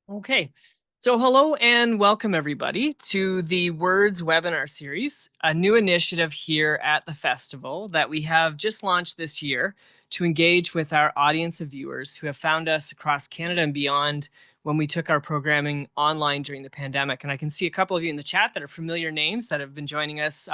Okay, so hello and welcome everybody to the Words webinar series, a new initiative here at the festival that we have just launched this year to engage with our audience of viewers who have found us across Canada and beyond when we took our programming online during the pandemic. And I can see a couple of you in the chat that are familiar names that have been joining us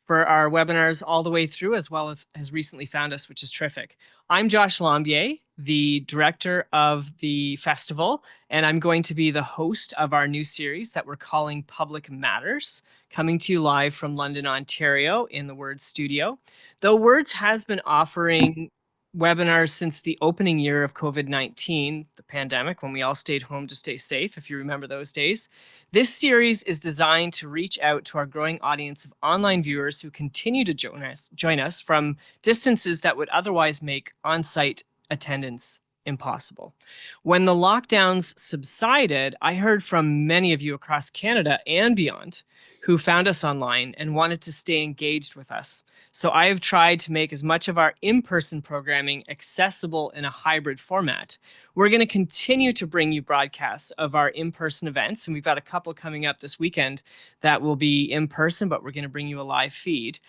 for our webinars all the way through, as well as has recently found us, which is terrific. I'm Josh Lambier, the director of the festival, and I'm going to be the host of our new series that we're calling Public Matters, coming to you live from London, Ontario in the Words studio. Though Words has been offering webinars since the opening year of COVID-19, the pandemic, when we all stayed home to stay safe, if you remember those days. This series is designed to reach out to our growing audience of online viewers who continue to join us from distances that would otherwise make on-site attendance impossible. When the lockdowns subsided, I heard from many of you across Canada and beyond who found us online and wanted to stay engaged with us. So I have tried to make as much of our in-person programming accessible in a hybrid format. We're going to continue to bring you broadcasts of our in-person events, and we've got a couple coming up this weekend that will be in person, but we're going to bring you a live feed.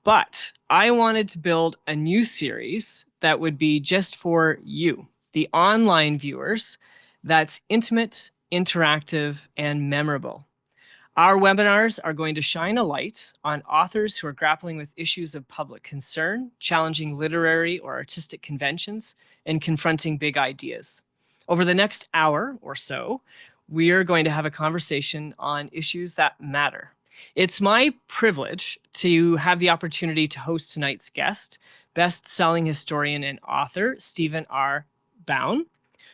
But I wanted to build a new series that would be just for you, the online viewers, that's intimate, interactive, and memorable. Our webinars are going to shine a light on authors who are grappling with issues of public concern, challenging literary or artistic conventions, and confronting big ideas. Over the next hour or so, we are going to have a conversation on issues that matter. It's my privilege to have the opportunity to host tonight's guest, best-selling historian and author Stephen R. Bown,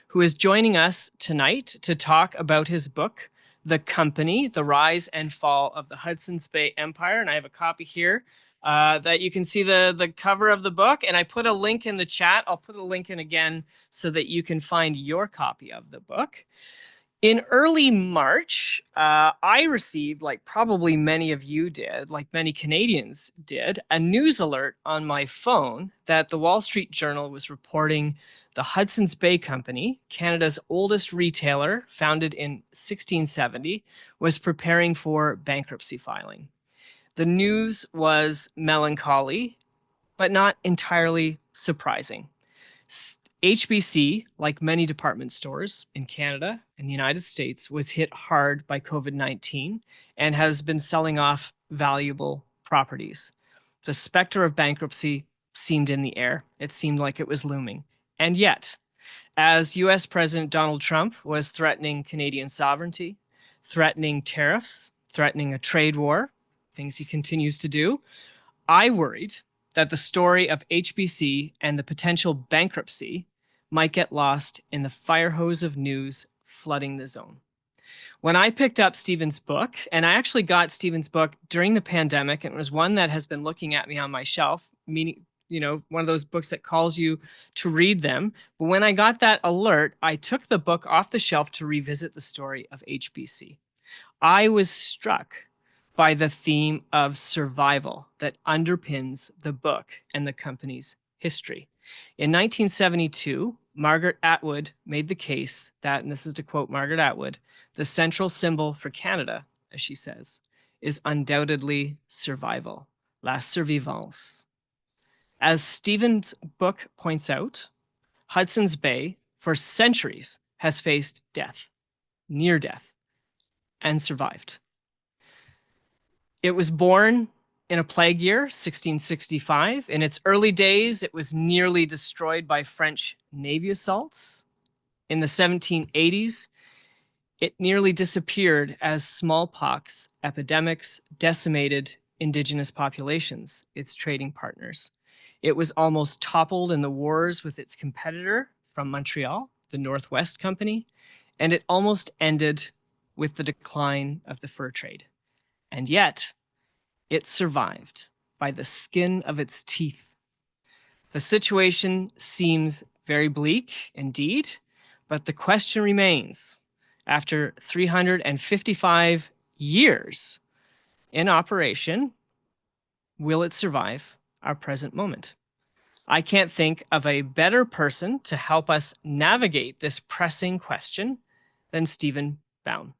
who is joining us tonight to talk about his book, The Company, The Rise and Fall of the Hudson's Bay Empire. And I have a copy here that you can see the cover of the book. And I put a link in the chat. I'll put a link in again so that you can find your copy of the book. In early March, I received, like probably many of you did, like many Canadians did, a news alert on my phone that the Wall Street Journal was reporting the Hudson's Bay Company, Canada's oldest retailer, founded in 1670, was preparing for bankruptcy filing. The news was melancholy, but not entirely surprising. HBC, like many department stores in Canada and the United States, was hit hard by COVID-19 and has been selling off valuable properties. The specter of bankruptcy seemed in the air. It seemed like it was looming. And yet, as US President Donald Trump was threatening Canadian sovereignty, threatening tariffs, threatening a trade war, things he continues to do, I worried that the story of HBC and the potential bankruptcy might get lost in the fire hose of news flooding the zone. When I picked up Stephen's book, and I actually got Stephen's book during the pandemic, and it was one that has been looking at me on my shelf, meaning, you know, one of those books that calls you to read them. But when I got that alert, I took the book off the shelf to revisit the story of HBC. I was struck by the theme of survival that underpins the book and the company's history. In 1972, Margaret Atwood made the case that, and this is to quote Margaret Atwood, the central symbol for Canada, as she says, is undoubtedly survival, la survivance. As Stephen's book points out, Hudson's Bay for centuries has faced death, near death, and survived. It was born in a plague year, 1665. In its early days, it was nearly destroyed by French Navy assaults. In the 1780s, it nearly disappeared as smallpox epidemics decimated Indigenous populations, its trading partners. It was almost toppled in the wars with its competitor from Montreal, the Northwest Company, and it almost ended with the decline of the fur trade. And yet, it survived by the skin of its teeth. The situation seems very bleak indeed, but the question remains, after 355 years in operation, will it survive our present moment? I can't think of a better person to help us navigate this pressing question than Stephen Bown.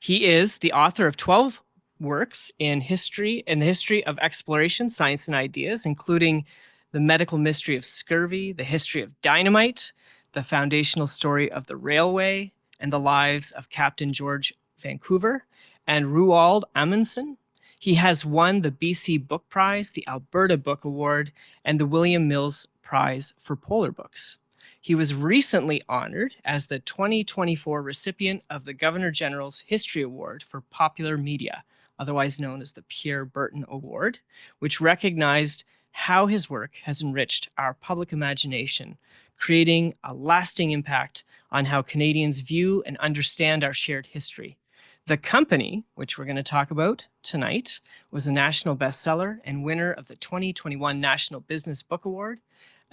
He is the author of 12 works in the history of exploration, science, and ideas, including The Medical Mystery of Scurvy, The History of Dynamite, The Foundational Story of the Railway, and the Lives of Captain George Vancouver, and Roald Amundsen. He has won the BC Book Prize, the Alberta Book Award, and the William Mills Prize for Polar Books. He was recently honored as the 2024 recipient of the Governor General's History Award for Popular Media, otherwise known as the Pierre Berton Award, which recognized how his work has enriched our public imagination, creating a lasting impact on how Canadians view and understand our shared history. The company, which we're going to talk about tonight, was a national bestseller and winner of the 2021 National Business Book Award,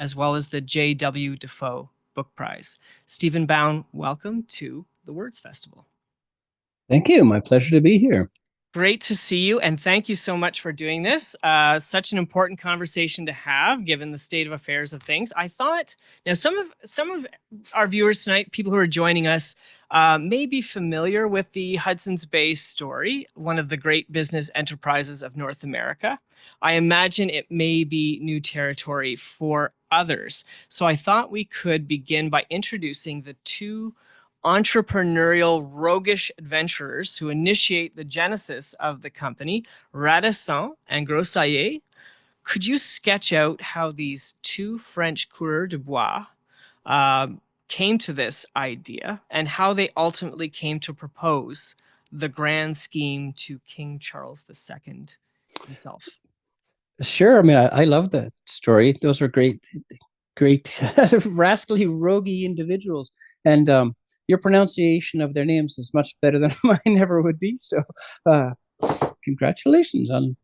as well as the J.W. Defoe Book Prize. Stephen Bown, welcome to the Words Festival. Thank you. My pleasure to be here. Great to see you, and thank you so much for doing this. Such an important conversation to have, given the state of affairs of things. I thought, now some of our viewers tonight, people who are joining us, may be familiar with the Hudson's Bay story, one of the great business enterprises of North America. I imagine it may be new territory for others. So I thought we could begin by introducing the two entrepreneurial, roguish adventurers who initiate the genesis of the company, Radisson and Groseilliers. Could you sketch out how these two French coureurs de bois came to this idea and how they ultimately came to propose the grand scheme to King Charles II himself? Sure. I mean, I love that story. Those are great, rascally, roguey individuals. And your pronunciation of their names is much better than mine ever would be. So uh, congratulations on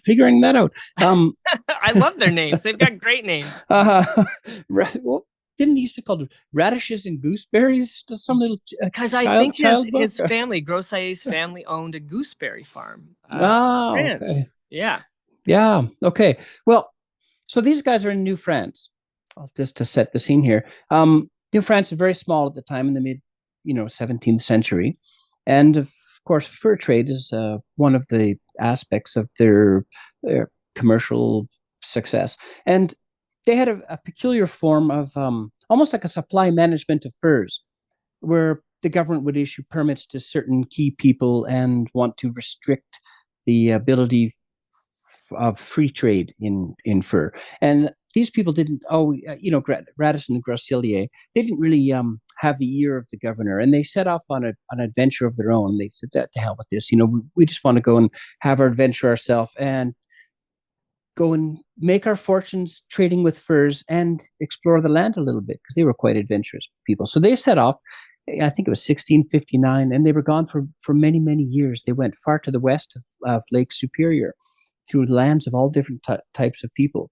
figuring that out. I love their names. They've got great names. Well, didn't they used to be called radishes and gooseberries? To some little Because I think child book? his family, Groseilliers' family, owned a gooseberry farm in Okay. France. Yeah. Yeah. Okay. Well, so these guys are in New France. Just to set the scene here. New France is very small at the time in the mid, 17th century, and of course, fur trade is one of the aspects of their commercial success. And they had a peculiar form of almost like a supply management of furs, where the government would issue permits to certain key people and want to restrict the ability of free trade in fur. And these people didn't, Radisson and Groseilliers, they didn't really have the ear of the governor, and they set off on an adventure of their own. They said, that to hell with this, we just want to go and have our adventure ourselves and go and make our fortunes trading with furs and explore the land a little bit, because they were quite adventurous people. So they set off. I think it was 1659, and they were gone for many, many years. They went far to the west of Lake Superior, through lands of all different types of people,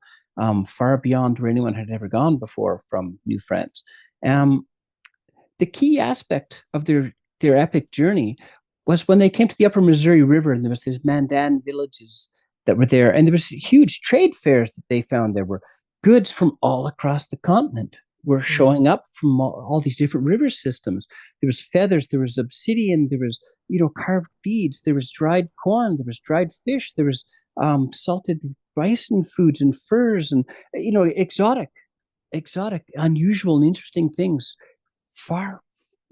far beyond where anyone had ever gone before from New France. The key aspect of their epic journey was when they came to the upper Missouri River, and there was these Mandan villages that were there, and there was huge trade fairs that they found. There were goods from all across the continent were showing up from all these different river systems. There was feathers, there was obsidian, there was carved beads, there was dried corn, there was dried fish, there was salted bison foods and furs, and exotic, unusual, and interesting things, far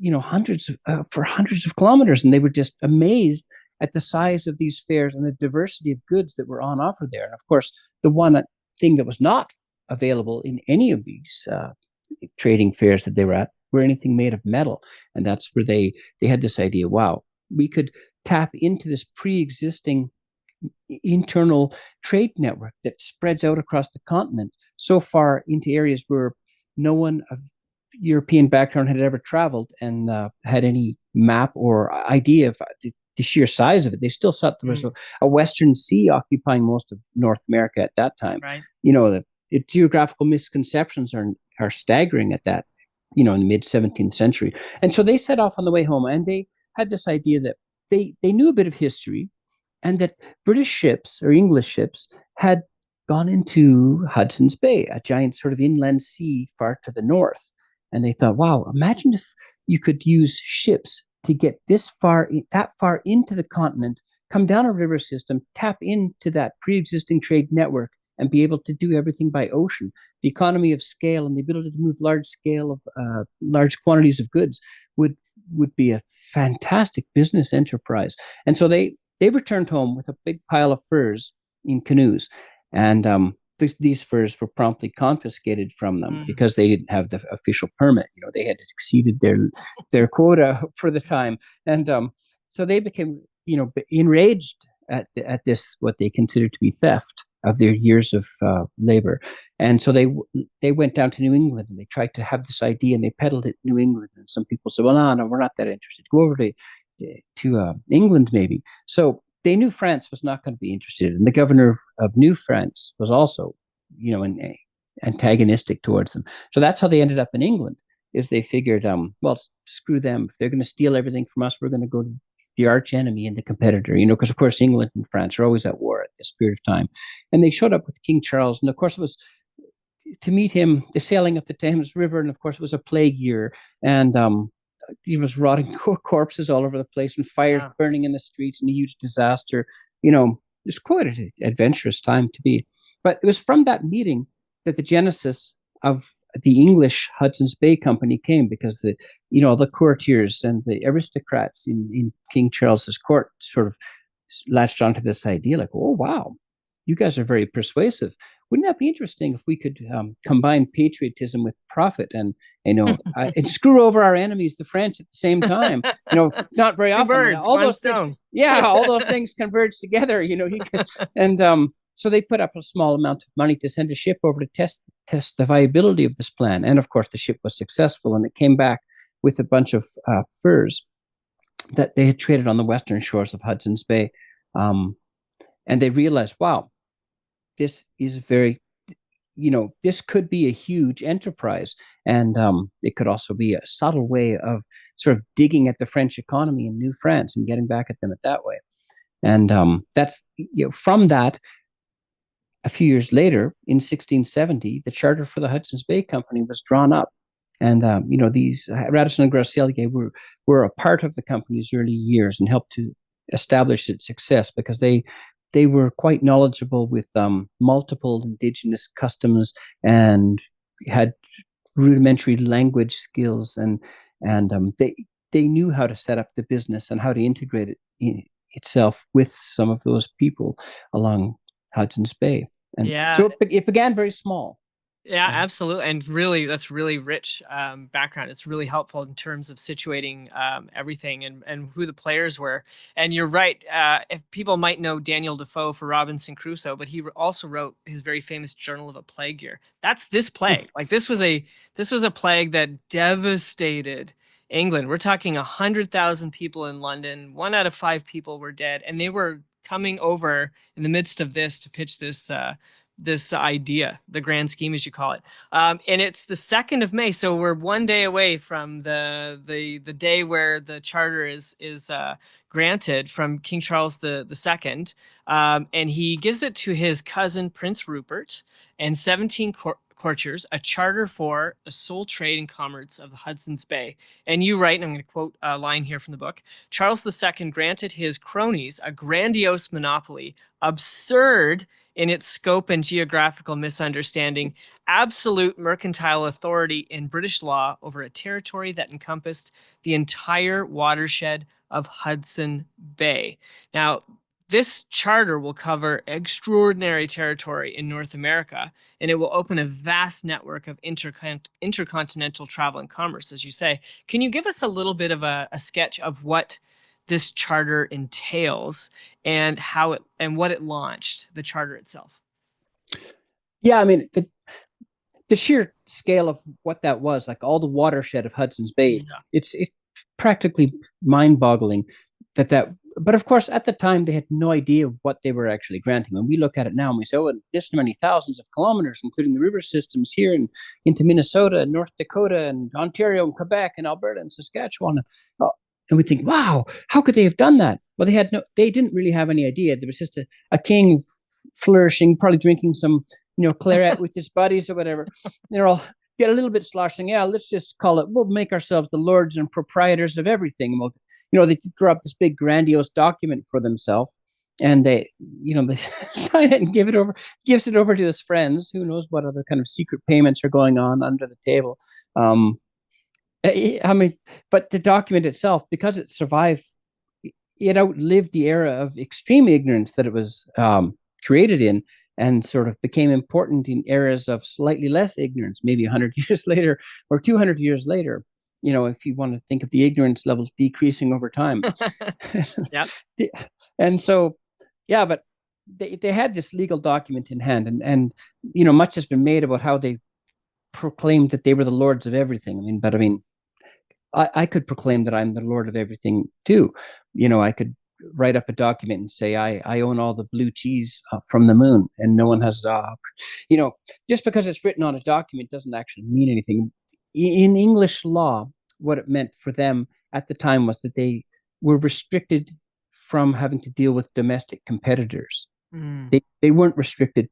hundreds for hundreds of kilometers. And they were just amazed at the size of these fairs and the diversity of goods that were on offer there. And of course, the one thing that was not available in any of these trading fairs that they were at were anything made of metal. And that's where they had this idea, wow, we could tap into this pre-existing internal trade network that spreads out across the continent so far into areas where no one of European background had ever traveled and had any map or idea of the sheer size of it. They still thought there was a Western Sea occupying most of North America at that time. Right. The geographical misconceptions are staggering at that, in the mid 17th century. And so they set off on the way home, and they had this idea that they knew a bit of history, and that British ships or English ships had gone into Hudson's Bay, a giant sort of inland sea far to the north. And they thought, wow, imagine if you could use ships to get that far into the continent, come down a river system, tap into that pre-existing trade network, and be able to do everything by ocean. The economy of scale and the ability to move large quantities of goods would would be a fantastic business enterprise. And so they returned home with a big pile of furs in canoes, and these furs were promptly confiscated from them Mm. because they didn't have the official permit. They had exceeded their quota for the time, and so they became enraged at this what they considered to be theft of their years of labor. And so they went down to New England and they tried to have this idea and they peddled it in New England. And some people said, well, no, we're not that interested. Go over to England, maybe. So they knew France was not going to be interested. And the governor of New France was also, antagonistic towards them. So that's how they ended up in England, is they figured, well, screw them. If they're going to steal everything from us, we're going to go to the arch enemy and the competitor, because of course England and France are always at war at this period of time. And they showed up with King Charles, and of course it was to meet him, the sailing up the Thames River, and of course it was a plague year, and there was rotting corpses all over the place, and fires Yeah. burning in the streets, and a huge disaster. It's quite an adventurous time to be. But it was from that meeting that the genesis of the English Hudson's Bay Company came, because the courtiers and the aristocrats in King Charles's court sort of latched onto this idea, like, oh wow, you guys are very persuasive. Wouldn't that be interesting if we could combine patriotism with profit and and screw over our enemies, the French, at the same time? Not very Two often. birds, All one those things, stone. yeah, all those things converge together. You could, and so they put up a small amount of money to send a ship over to test the viability of this plan. And of course, the ship was successful, and it came back with a bunch of furs that they had traded on the western shores of Hudson's Bay. And they realized, wow, this is this could be a huge enterprise. And it could also be a subtle way of sort of digging at the French economy in New France and getting back at them that way. And that's, from that, a few years later, in 1670, the charter for the Hudson's Bay Company was drawn up. And, these Radisson and Groseilliers were a part of the company's early years and helped to establish its success, because they were quite knowledgeable with multiple indigenous customs, and had rudimentary language skills, and they knew how to set up the business and how to integrate itself with some of those people along Hudson's Bay. And Yeah. so it began very small. Yeah, absolutely. And really, that's really rich background. It's really helpful in terms of situating everything and who the players were. And you're right. If people might know Daniel Defoe for Robinson Crusoe, but he also wrote his very famous Journal of a Plague Year. That's this plague. Like this was a plague that devastated England. We're talking 100,000 people in London. 1 out of 5 people were dead, and they were coming over in the midst of this to pitch this idea, the grand scheme, as you call it. And it's the 2nd of May, so we're one day away from the day where the charter is granted from King Charles the Second, and he gives it to his cousin Prince Rupert and 17 courtiers, a charter for the sole trade and commerce of the Hudson's Bay. And you write, and I'm going to quote a line here from the book: Charles II granted his cronies a grandiose monopoly, absurd in its scope and geographical misunderstanding, absolute mercantile authority in British law over a territory that encompassed the entire watershed of Hudson Bay. Now, this charter will cover extraordinary territory in North America, and it will open a vast network of intercontinental travel and commerce, as you say. Can you give us a little bit of a sketch of what this charter entails and how it and what it launched, the charter itself? Yeah, I mean, the sheer scale of what that was, like all the watershed of Hudson's Bay, Yeah. it's practically mind-boggling that. But of course, at the time, they had no idea what they were actually granting. When we look at it now, and we say, "Oh, this many thousands of kilometers, including the river systems here and into Minnesota and North Dakota and Ontario and Quebec and Alberta and Saskatchewan," and we think, "Wow, how could they have done that?" Well, they didn't really have any idea. There was just a king flourishing, probably drinking some claret with his buddies or whatever. They're all get a little bit sloshing. Yeah, let's just call it. We'll make ourselves the lords and proprietors of everything. We'll, they draw up this big grandiose document for themselves, and they sign it and gives it over to his friends. Who knows what other kind of secret payments are going on under the table? Um, I mean, but the document itself, because it survived, it outlived the era of extreme ignorance that it was created in, and sort of became important in eras of slightly less ignorance, maybe 100 years later or 200 years later. If you want to think of the ignorance levels decreasing over time. Yep. And so, yeah, but they had this legal document in hand, and much has been made about how they proclaimed that they were the lords of everything. I mean, I could proclaim that I'm the Lord of everything too. I could write up a document and say I own all the blue cheese from the moon, and no one has, just because it's written on a document doesn't actually mean anything. In English law, what it meant for them at the time was that they were restricted from having to deal with domestic competitors. Mm. They weren't restricted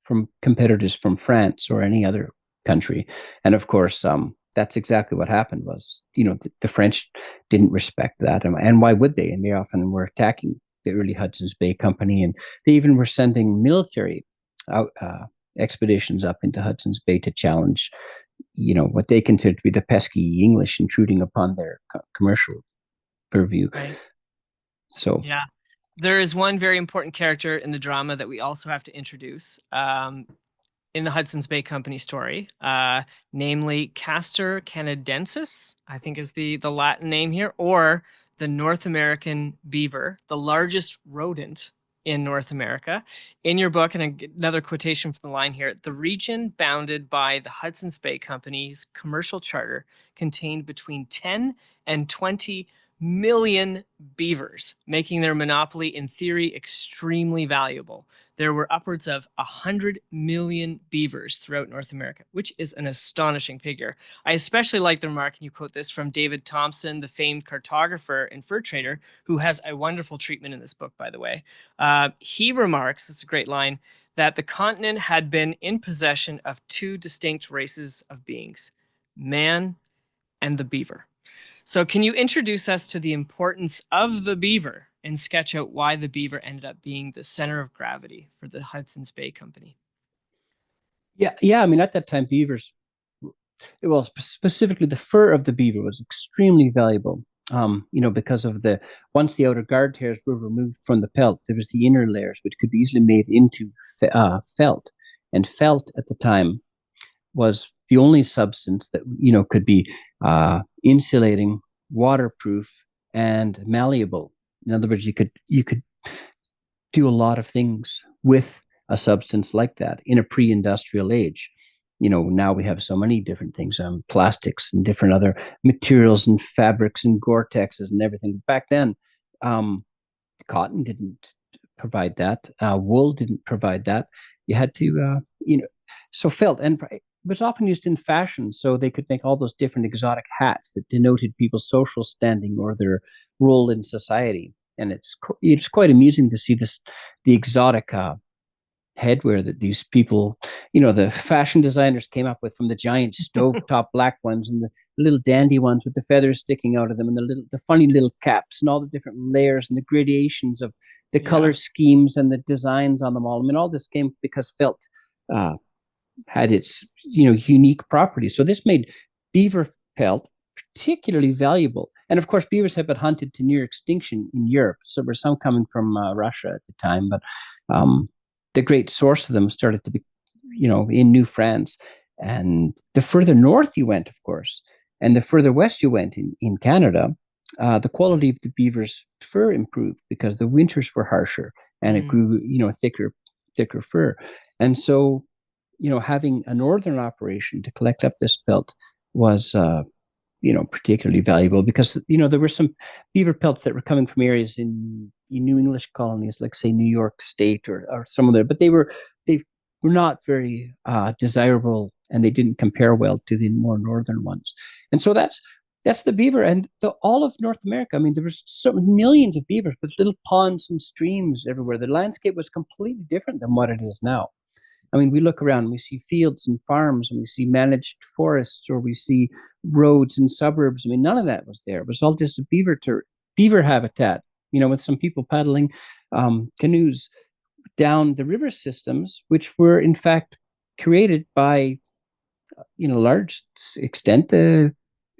from competitors from France or any other country. And of course, that's exactly what happened. Was the French didn't respect that, and why would they? And they often were attacking the early Hudson's Bay Company, and they even were sending military out expeditions up into Hudson's Bay to challenge, what they considered to be the pesky English intruding upon their commercial purview. Right. So Yeah. There is one very important character in the drama that we also have to introduce. In the Hudson's Bay Company story, namely Castor canadensis, I think is the Latin name here, or the North American beaver, the largest rodent in North America. In your book, and another quotation from the line here, the region bounded by the Hudson's Bay Company's commercial charter contained between 10 and 20 million beavers, making their monopoly in theory extremely valuable. There were upwards of 100 million beavers throughout North America, which is an astonishing figure. I especially like the remark, and you quote this from David Thompson, the famed cartographer and fur trader, who has a wonderful treatment in this book, by the way. He remarks, this is a great line, that the continent had been in possession of two distinct races of beings, man and the beaver. So, can you introduce us to the importance of the beaver and sketch out why the beaver ended up being the center of gravity for the Hudson's Bay Company? yeah. I mean, at that time, beavers, well, specifically the fur of the beaver was extremely valuable. Because of once the outer guard hairs were removed from the pelt, there was the inner layers, which could be easily made into felt. And felt at the time was the only substance that could be insulating, waterproof, and malleable. In other words, you could do a lot of things with a substance like that in a pre-industrial age. Now we have so many different things, plastics and different other materials and fabrics and Gore-Texes and everything. Back then, cotton didn't provide that. Wool didn't provide that. You had to, so felt, and it was often used in fashion, so they could make all those different exotic hats that denoted people's social standing or their role in society. And it's quite amusing to see the exotic headwear that these people, the fashion designers came up with, from the giant stovetop black ones and the little dandy ones with the feathers sticking out of them, and the funny little caps and all the different layers and the gradations of the color schemes and the designs on them all. I mean, all this came because felt had its unique properties. So this made beaver pelt particularly valuable. And of course, beavers have been hunted to near extinction in Europe. So there were some coming from Russia at the time, but the great source of them started to be, in New France. And the further north you went, of course, and the further west you went in Canada, the quality of the beaver's fur improved because the winters were harsher and it grew, thicker fur. And so, having a northern operation to collect up this pelt was, particularly valuable because, there were some beaver pelts that were coming from areas in New English colonies, like say New York State or some of there, but they were not very desirable, and they didn't compare well to the more northern ones. And so that's the beaver, and all of North America. I mean, there was so millions of beavers with little ponds and streams everywhere. The landscape was completely different than what it is now. I mean, we look around and we see fields and farms and we see managed forests or we see roads and suburbs. I mean, none of that was there. It was all just a beaver habitat, with some people paddling canoes down the river systems, which were in fact created by, large extent, the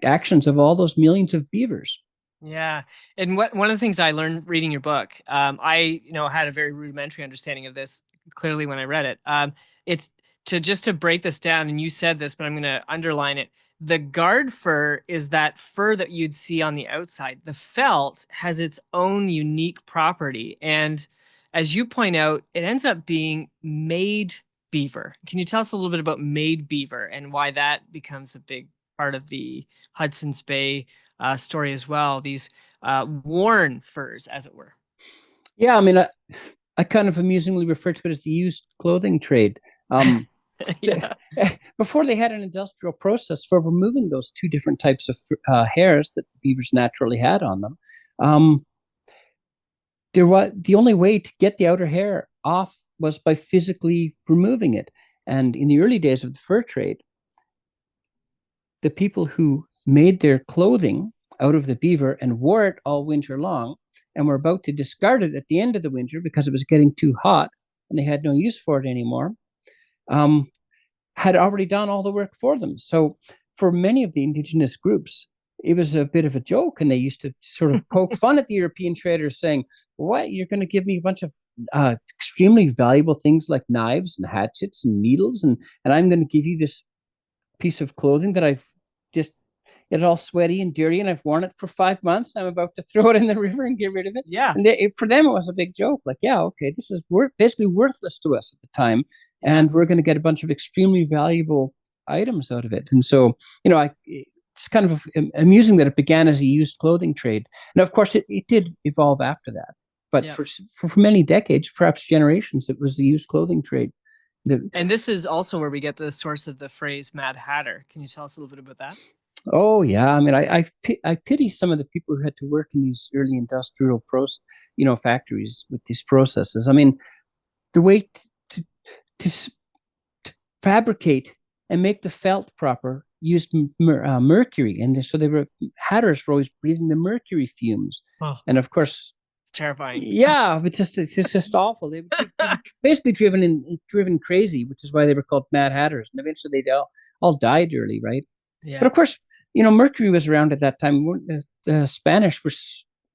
actions of all those millions of beavers. Yeah. And one of the things I learned reading your book, I, had a very rudimentary understanding of this clearly when I read it. It's to break this down, and you said this, but I'm going to underline it. The guard fur is that fur that you'd see on the outside. The felt has its own unique property. And as you point out, it ends up being made beaver. Can you tell us a little bit about made beaver and why that becomes a big part of the Hudson's Bay story as well? These worn furs, as it were. Yeah, I mean, I kind of amusingly refer to it as the used clothing trade. Um, Yeah. Before they had an industrial process for removing those two different types of hairs that the beavers naturally had on them, um, there was the only way to get the outer hair off was by physically removing it. And in the early days of the fur trade, the people who made their clothing out of the beaver and wore it all winter long and were about to discard it at the end of the winter because it was getting too hot and they had no use for it anymore, um, had already done all the work for them. So for many of the indigenous groups, it was a bit of a joke, and they used to sort of poke fun at the European traders, saying, "What? You're going to give me a bunch of extremely valuable things like knives and hatchets and needles, and I'm going to give you this piece of clothing that I've just it's all sweaty and dirty, and I've worn it for 5 months. I'm about to throw it in the river and get rid of it." Yeah. And for them, it was a big joke. Like, yeah, okay, this is basically worthless to us at the time, Yeah. and we're going to get a bunch of extremely valuable items out of it. And so, it's kind of amusing that it began as a used clothing trade. And of course, it did evolve after that. But Yeah. for many decades, perhaps generations, it was the used clothing trade. And this is also where we get the source of the phrase Mad Hatter. Can you tell us a little bit about that? Oh yeah, I mean, I pity some of the people who had to work in these early industrial factories with these processes. I mean, the way to fabricate and make the felt proper used mercury, and so hatters were always breathing the mercury fumes, Oh, and of course, it's terrifying. yeah, it's just awful. They were basically driven crazy, which is why they were called Mad Hatters, and eventually they all died early, right? But Yeah. of course, mercury was around at that time. The Spanish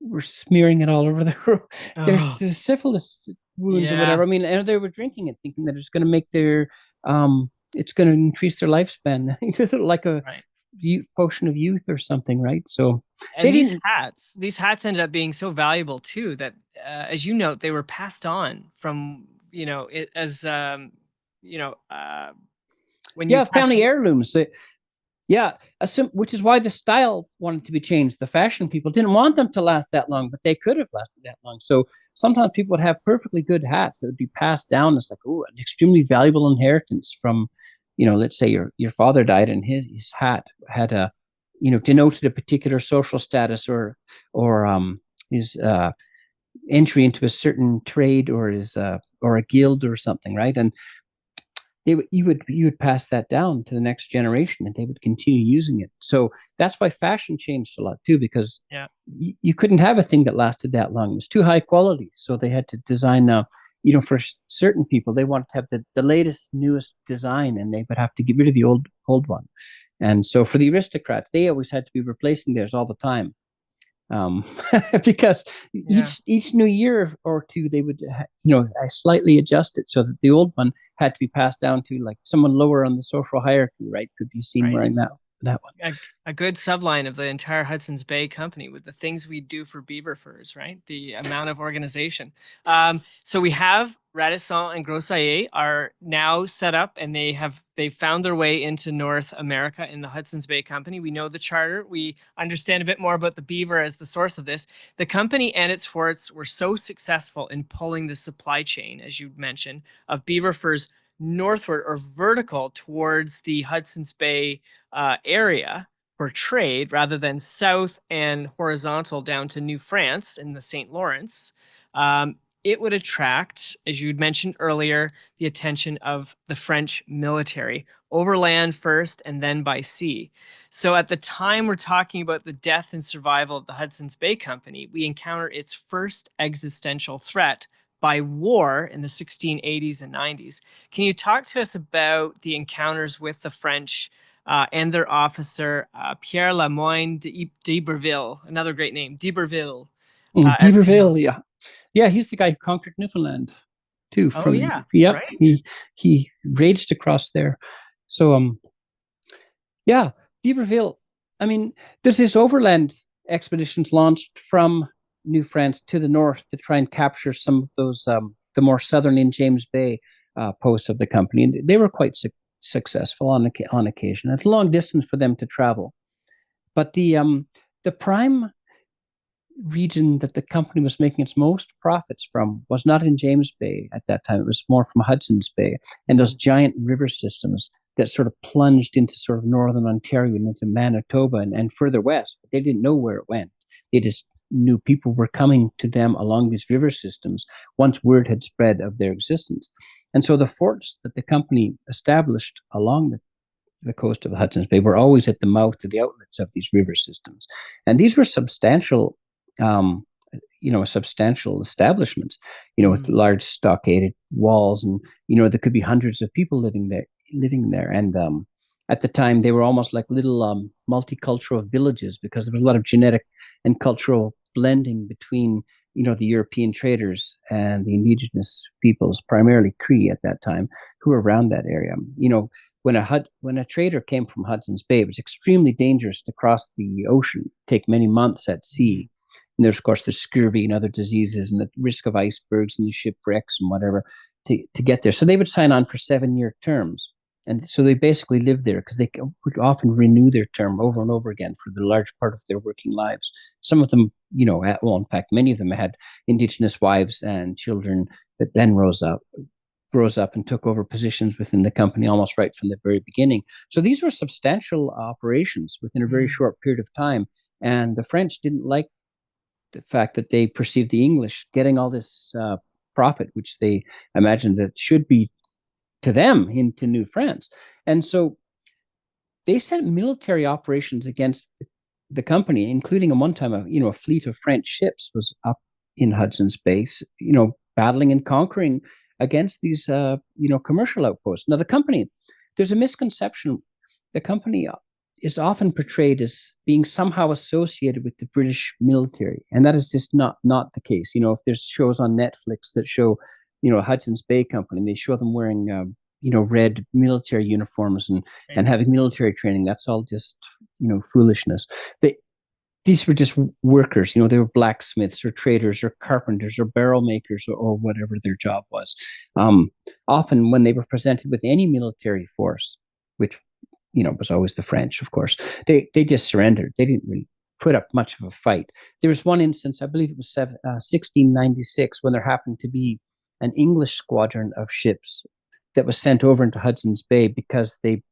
were smearing it all over their Oh, the syphilis wounds or yeah. whatever. I mean, and they were drinking it, thinking that it's going to make it's going to increase their lifespan, like a Right. potion of youth or something, right? So they And didn't. these hats ended up being so valuable too that, as you note, they were passed on from, it as, you know, uh, when you Yeah, pass. family heirlooms. Yeah, which is why the style wanted to be changed. The fashion people didn't want them to last that long, but they could have lasted that long. So sometimes people would have perfectly good hats that would be passed down as like, oh, an extremely valuable inheritance from, let's say your father died and his hat had denoted a particular social status or his entry into a certain trade or a guild or something, right? And you would pass that down to the next generation and they would continue using it. So that's why fashion changed a lot too, because Yeah. you couldn't have a thing that lasted that long. It was too high quality, so they had to design for certain people they wanted to have the latest newest design, and they would have to get rid of the old one. And so for the aristocrats, they always had to be replacing theirs all the time, um, because Yeah. each new year or two they would slightly adjust it so that the old one had to be passed down to like someone lower on the social hierarchy, right, could be seen Right. wearing that one. A good subline of the entire Hudson's Bay company with the things we do for beaver furs, right? The amount of organization. So we have Radisson and Groseilliers are now set up, and they found their way into North America in the Hudson's Bay Company. We know the charter. We understand a bit more about the beaver as the source of this. The company and its forts were so successful in pulling the supply chain, as you mentioned, of beaver furs northward or vertical towards the Hudson's Bay area for trade rather than south and horizontal down to New France in the St. Lawrence. it would attract, as you'd mentioned earlier, the attention of the French military, overland first and then by sea. So at the time we're talking about the death and survival of the Hudson's Bay Company, we encounter its first existential threat by war in the 1680s and 90s. Can you talk to us about the encounters with the French and their officer, Pierre Lamoine d'Iberville, another great name, d'Iberville, as they D'Iberville, helped? yeah, he's the guy who conquered Newfoundland too. Oh, From yeah, yeah, right? he raged across there. So yeah, d'Iberville. I mean, there's this overland expeditions launched from New France to the north to try and capture some of those the more southern in James Bay posts of the company, and they were quite successful on occasion. It's a long distance for them to travel, but the prime region that the company was making its most profits from was not in James Bay at that time. It was more from Hudson's Bay and those giant river systems that sort of plunged into sort of northern Ontario and into Manitoba and further west. But they didn't know where it went. They just knew people were coming to them along these river systems once word had spread of their existence. And so the forts that the company established along the coast of the Hudson's Bay were always at the mouth of the outlets of these river systems. And these were substantial um, substantial establishments, with Mm, large stockaded walls, and there could be hundreds of people living there. And at the time, they were almost like little multicultural villages because there was a lot of genetic and cultural blending between the European traders and the indigenous peoples, primarily Cree at that time, who were around that area. When a trader came from Hudson's Bay, it was extremely dangerous to cross the ocean, take many months at mm, sea. And there's, of course, the scurvy and other diseases and the risk of icebergs and the shipwrecks and whatever to get there. So they would sign on for 7-year terms. And so they basically lived there because they would often renew their term over and over again for the large part of their working lives. Some of them, well, in fact, many of them had Indigenous wives and children that then rose up and took over positions within the company almost right from the very beginning. So these were substantial operations within a very mm. short period of time. And the French didn't like the fact that they perceived the English getting all this profit, which they imagined that should be to them into New France. And so they sent military operations against the company, including at one time a fleet of French ships was up in Hudson's Bay, battling and conquering against these commercial outposts. Now the company, there's a misconception. The company is often portrayed as being somehow associated with the British military, and that is just not the case. If there's shows on Netflix that show, Hudson's Bay Company, and they show them wearing red military uniforms and Right. having military training. That's all just foolishness. They These were just workers. They were blacksmiths or traders or carpenters or barrel makers or whatever their job was. Um, Often, when they were presented with any military force, which was always the French, of course, they just surrendered. They didn't really put up much of a fight. There was one instance, I believe it was 1696, when there happened to be an English squadron of ships that was sent over into Hudson's Bay because they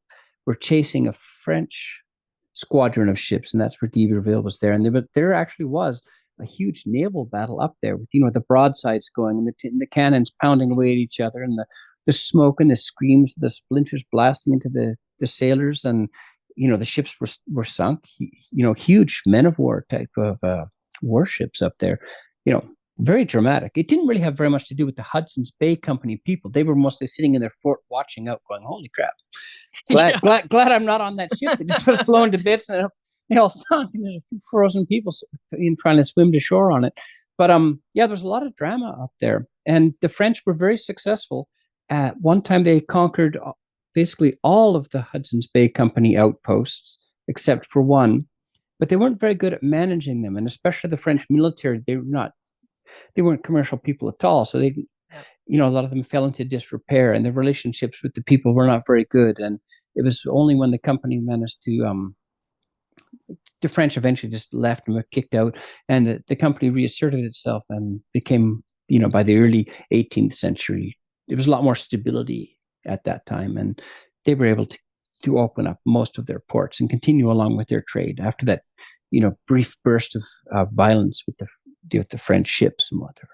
were chasing a French squadron of ships, and that's where d'Iberville was there. And there actually was a huge naval battle up there with the broadsides going and the cannons pounding away at each other, and the smoke and the screams, the splinters blasting into the sailors, and the ships were sunk. Huge men of war type of warships up there. You know, Very dramatic. It didn't really have very much to do with the Hudson's Bay Company people. They were mostly sitting in their fort watching out, going, "Holy crap! Glad, Yeah. glad, glad I'm not on that ship. It just was blown to bits, and they all sunk. And there's a few frozen people trying to swim to shore on it. But yeah, there's a lot of drama up there, and the French were very successful. At one time, they conquered basically all of the Hudson's Bay Company outposts except for one, but they weren't very good at managing them, and especially the French military. They weren't commercial people at all, so Yeah. a lot of them fell into disrepair, and the relationships with the people were not very good. And it was only when the company managed to, the French eventually just left and were kicked out, and the company reasserted itself and became, by the early 18th century, there was a lot more stability at that time, and they were able to open up most of their ports and continue along with their trade after that, brief burst of violence with the French ships and whatever.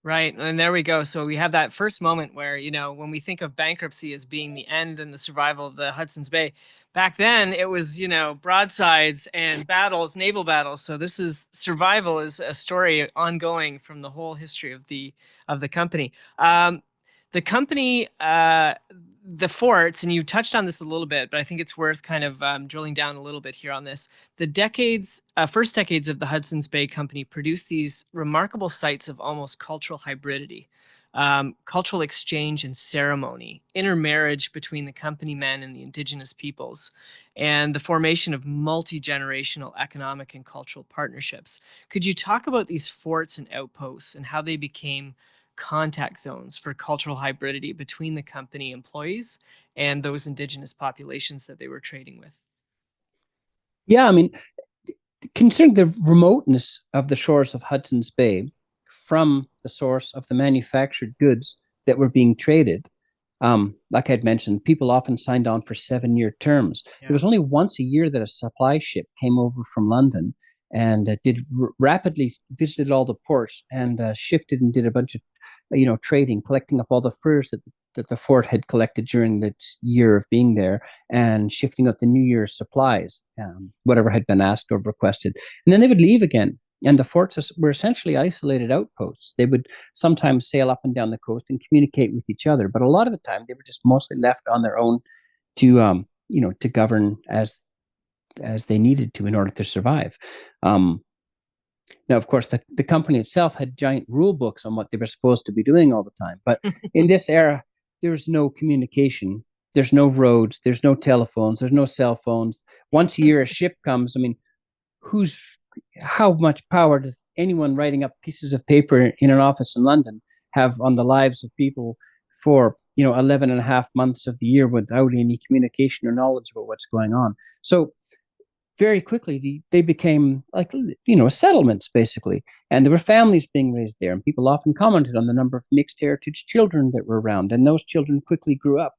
Right. And there we go. So we have that first moment where, when we think of bankruptcy as being the end and the survival of the Hudson's Bay, back then it was, broadsides and battles, naval battles. So this is survival is a story ongoing from the whole history of the company. The company, the forts, and you touched on this a little bit, but I think it's worth kind of drilling down a little bit here on this. The first decades of the Hudson's Bay Company produced these remarkable sites of almost cultural hybridity, cultural exchange and ceremony, intermarriage between the company men and the indigenous peoples, and the formation of multi-generational economic and cultural partnerships. Could you talk about these forts and outposts and how they became contact zones for cultural hybridity between the company employees and those indigenous populations that they were trading with? Yeah, I mean, considering the remoteness of the shores of Hudson's Bay from the source of the manufactured goods that were being traded, like I'd mentioned, people often signed on for 7-year terms. It Yeah. was only once a year that a supply ship came over from London and rapidly visited all the ports and shifted and did a bunch of, trading, collecting up all the furs that the fort had collected during its year of being there and shifting out the New Year's supplies, whatever had been asked or requested. And then they would leave again. And the forts were essentially isolated outposts. They would sometimes sail up and down the coast and communicate with each other, but a lot of the time they were just mostly left on their own to govern as they needed to in order to survive. Now, of course, the company itself had giant rule books on what they were supposed to be doing all the time. But in this era, there's no communication. There's no roads. There's no telephones. There's no cell phones. Once a year, a ship comes. I mean, who's how much power does anyone writing up pieces of paper in an office in London have on the lives of people for 11 and a half months of the year without any communication or knowledge about what's going on? So very quickly they became like settlements basically, and there were families being raised there, and people often commented on the number of mixed heritage children that were around, and those children quickly grew up,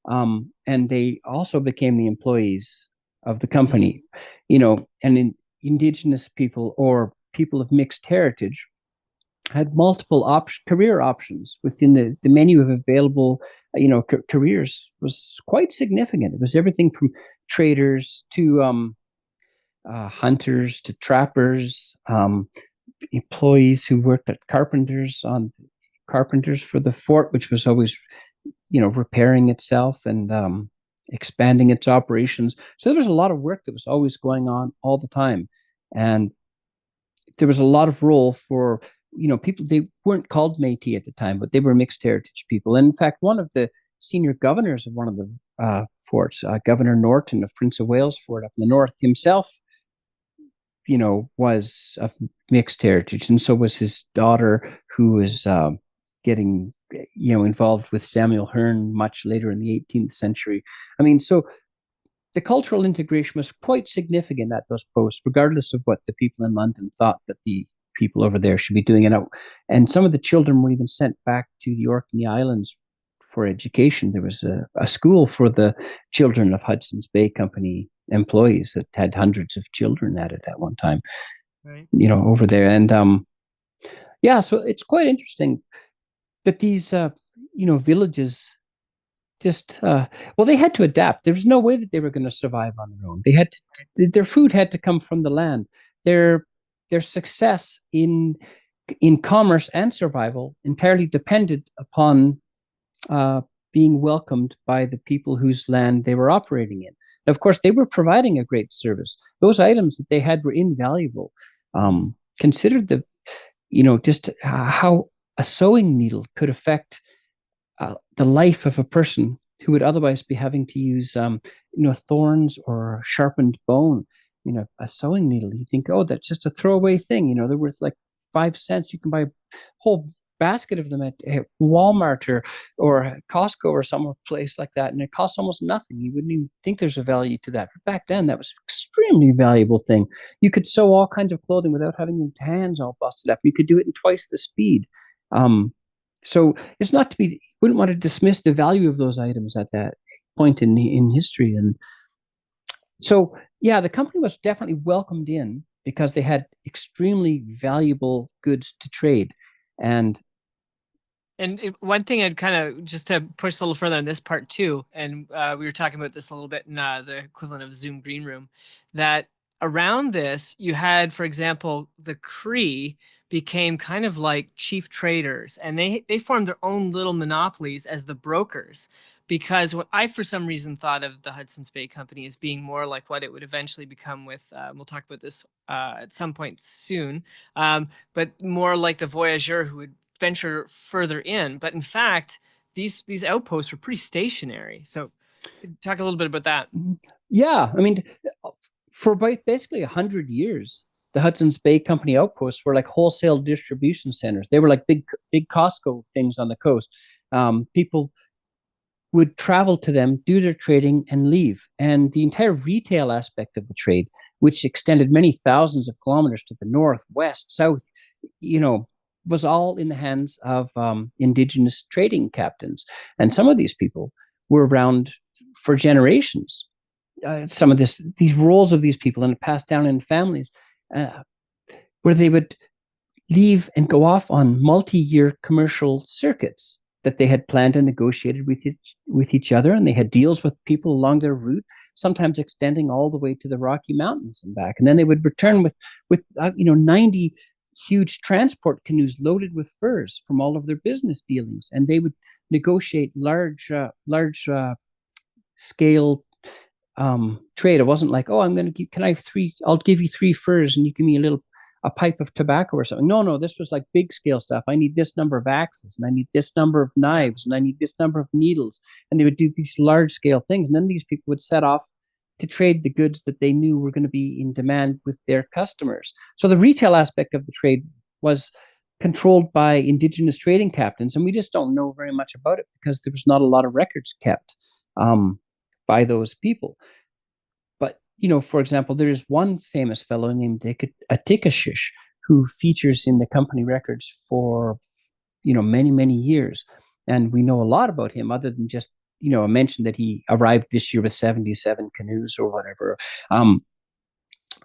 and they also became the employees of the company, and indigenous people or people of mixed heritage had multiple career options within the menu of available careers was quite significant. It was everything from traders to hunters to trappers, employees who worked at carpenters for the fort, which was always, repairing itself and expanding its operations. So there was a lot of work that was always going on all the time, and there was a lot of role for people. They weren't called Métis at the time, but they were mixed heritage people. And in fact, one of the senior governors of one of the forts, Governor Norton of Prince of Wales Fort up in the north, himself was of mixed heritage, and so was his daughter, who was getting, involved with Samuel Hearne much later in the 18th century. I mean, so the cultural integration was quite significant at those posts, regardless of what the people in London thought that the people over there should be doing. And some of the children were even sent back to the Orkney Islands for education. There was a school for the children of Hudson's Bay Company employees that had hundreds of children at it at one time, Right. over there. And yeah, so it's quite interesting that these, villages just, well, they had to adapt. There was no way that they were going to survive on their own. Their food had to come from the land. Their success in commerce and survival entirely depended upon uh, being welcomed by the people whose land they were operating in. And of course, they were providing a great service. Those items that they had were invaluable. Consider just how a sewing needle could affect the life of a person who would otherwise be having to use, thorns or sharpened bone. A sewing needle. You think, oh, that's just a throwaway thing. They're worth like 5 cents. You can buy a whole basket of them at Walmart or Costco or some place like that, and it costs almost nothing. You wouldn't even think there's a value to that. But back then, that was an extremely valuable thing. You could sew all kinds of clothing without having your hands all busted up. You could do it in twice the speed. So it's not to be. Wouldn't want to dismiss the value of those items at that point in history. And so, yeah, the company was definitely welcomed in because they had extremely valuable goods to trade. And And one thing I'd kind of just to push a little further on this part too, and we were talking about this a little bit in the equivalent of Zoom Green Room, that around this you had, for example, the Cree became kind of like chief traders, and they formed their own little monopolies as the brokers. Because what I, for some reason, thought of the Hudson's Bay Company as being more like what it would eventually become with, we'll talk about this at some point soon, but more like the voyageur who would venture further in. But in fact, these outposts were pretty stationary. So talk a little bit about that. Yeah, I mean, for basically 100 years, the Hudson's Bay Company outposts were like wholesale distribution centers. They were like big Costco things on the coast. People would travel to them, do their trading, and leave. And the entire retail aspect of the trade, which extended many thousands of kilometers to the north, west, south, you know, was all in the hands of indigenous trading captains. And some of these people were around for generations. Some of these roles of these people, and passed down in families, uh, where they would leave and go off on multi-year commercial circuits that they had planned and negotiated with each other, and they had deals with people along their route, sometimes extending all the way to the Rocky Mountains and back. And then they would return with 90 huge transport canoes loaded with furs from all of their business dealings, and they would negotiate large scale trade. It wasn't like, oh, I'm going to give, can I have three? I'll give you three furs and you give me a pipe of tobacco or something. No, no, this was like big scale stuff. I need this number of axes, and I need this number of Yeah. knives, and I need this number of needles. And they would do these large scale things. And then these people would set off to trade the goods that they knew were going to be in demand with their customers. So the retail aspect of the trade was controlled by indigenous trading captains, and we just don't know very much about it because there was not a lot of records kept um, by those people. But, for example, there is one famous fellow named Atikashish who features in the company records for, many, many years. And we know a lot about him other than just, a mention that he arrived this year with 77 canoes or whatever.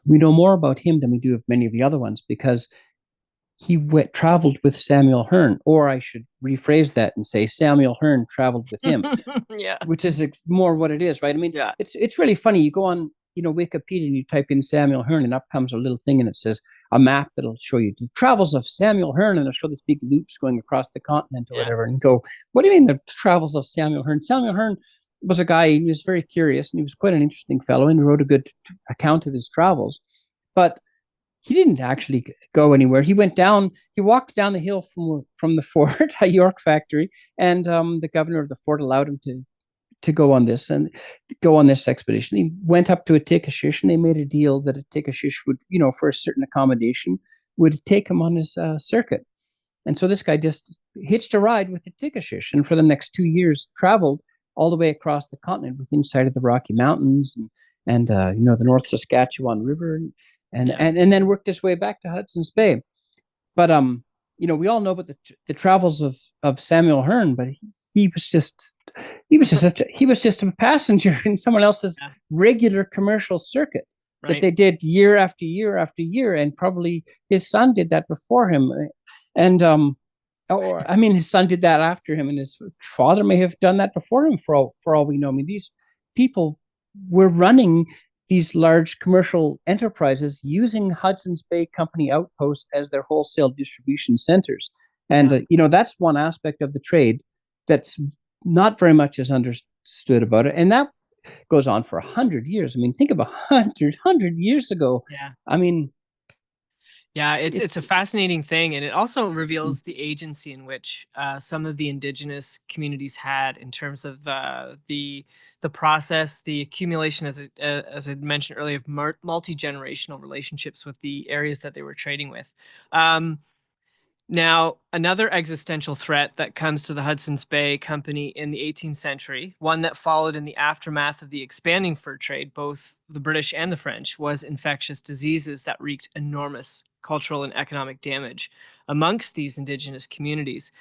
We know more about him than we do of many of the other ones because traveled with Samuel Hearne, or I should rephrase that and say Samuel Hearne traveled with him, Yeah. which is more what it is, right? I mean, Yeah. it's really funny. You go on, Wikipedia, and you type in Samuel Hearne, and up comes a little thing, and it says a map that'll show you the travels of Samuel Hearne, and it'll show these big loops going across the continent or Yeah. whatever. And you go, what do you mean the travels of Samuel Hearne? Samuel Hearne was a guy. He was very curious, and he was quite an interesting fellow, and he wrote a good account of his travels. But he didn't actually go anywhere. He went down. He walked down the hill from the fort, a York factory, and the governor of the fort allowed him to go on this and go on this expedition. He went up to Atikashish, and they made a deal that Atikashish would, for a certain accommodation, would take him on his circuit. And so this guy just hitched a ride with Atikashish, and for the next 2 years traveled all the way across the continent within sight of the Rocky Mountains and the North Saskatchewan River, and, Yeah. and and then worked his way back to Hudson's Bay. But we all know about the travels of Samuel Hearne, but he was just he was just a passenger in someone else's Yeah. regular commercial circuit that Right. they did year after year after year, and probably his son did that before him, and or I mean, his son did that after him, and his father may have done that before him. For all we know, I mean, these people were running these large commercial enterprises using Hudson's Bay Company outposts as their wholesale distribution centers. And, Yeah. that's one aspect of the trade that's not very much is understood about it. And that goes on for 100 years. I mean, think of 100 years ago. Yeah. I mean, Yeah, it's it's a fascinating thing, and it also reveals the agency in which some of the indigenous communities had in terms of the process, the accumulation, as I mentioned earlier, of multi generational relationships with the areas that they were trading with. Um, Now, another existential threat that comes to the Hudson's Bay Company in the 18th century, one that followed in the aftermath of the expanding fur trade, both the British and the French, was infectious diseases that wreaked enormous cultural and economic damage amongst these indigenous communities.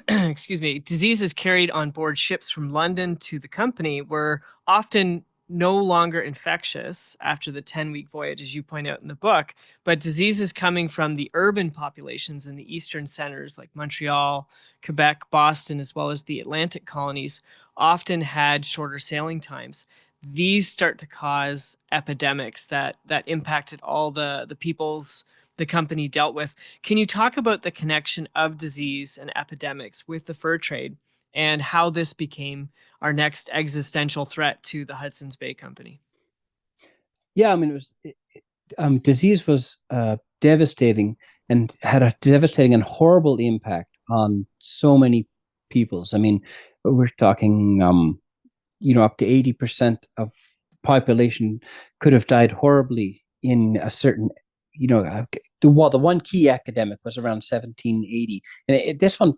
Excuse me, diseases carried on board ships from London to the company were often no longer infectious after the 10-week voyage, as you point out in the book, but diseases coming from the urban populations in the eastern centers like Montreal, Quebec, Boston, as well as the Atlantic colonies, often had shorter sailing times. These start to cause epidemics that impacted all the peoples the company dealt with. Can you talk about the connection of disease and epidemics with the fur trade and how this became our next existential threat to the Hudson's Bay Company? Yeah, I mean, disease was devastating and had a devastating and horrible impact on so many peoples. I mean, we're talking, up to 80% of population could have died horribly in a certain, the one key academic was around 1780, and this one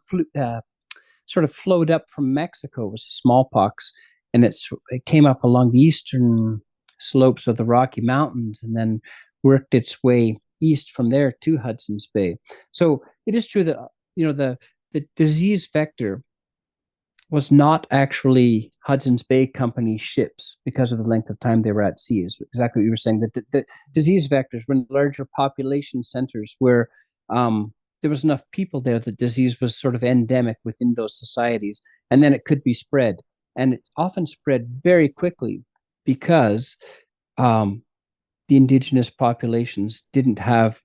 sort of flowed up from Mexico, was smallpox, and it came up along the eastern slopes of the Rocky Mountains and then worked its way east from there to Hudson's Bay. So it is true that the disease vector was not actually Hudson's Bay Company ships because of the length of time they were at sea. Is exactly what you were saying. That the disease vectors were in larger population centers where there was enough people there that disease was sort of endemic within those societies, and then it could be spread, and it often spread very quickly because um, the indigenous populations didn't have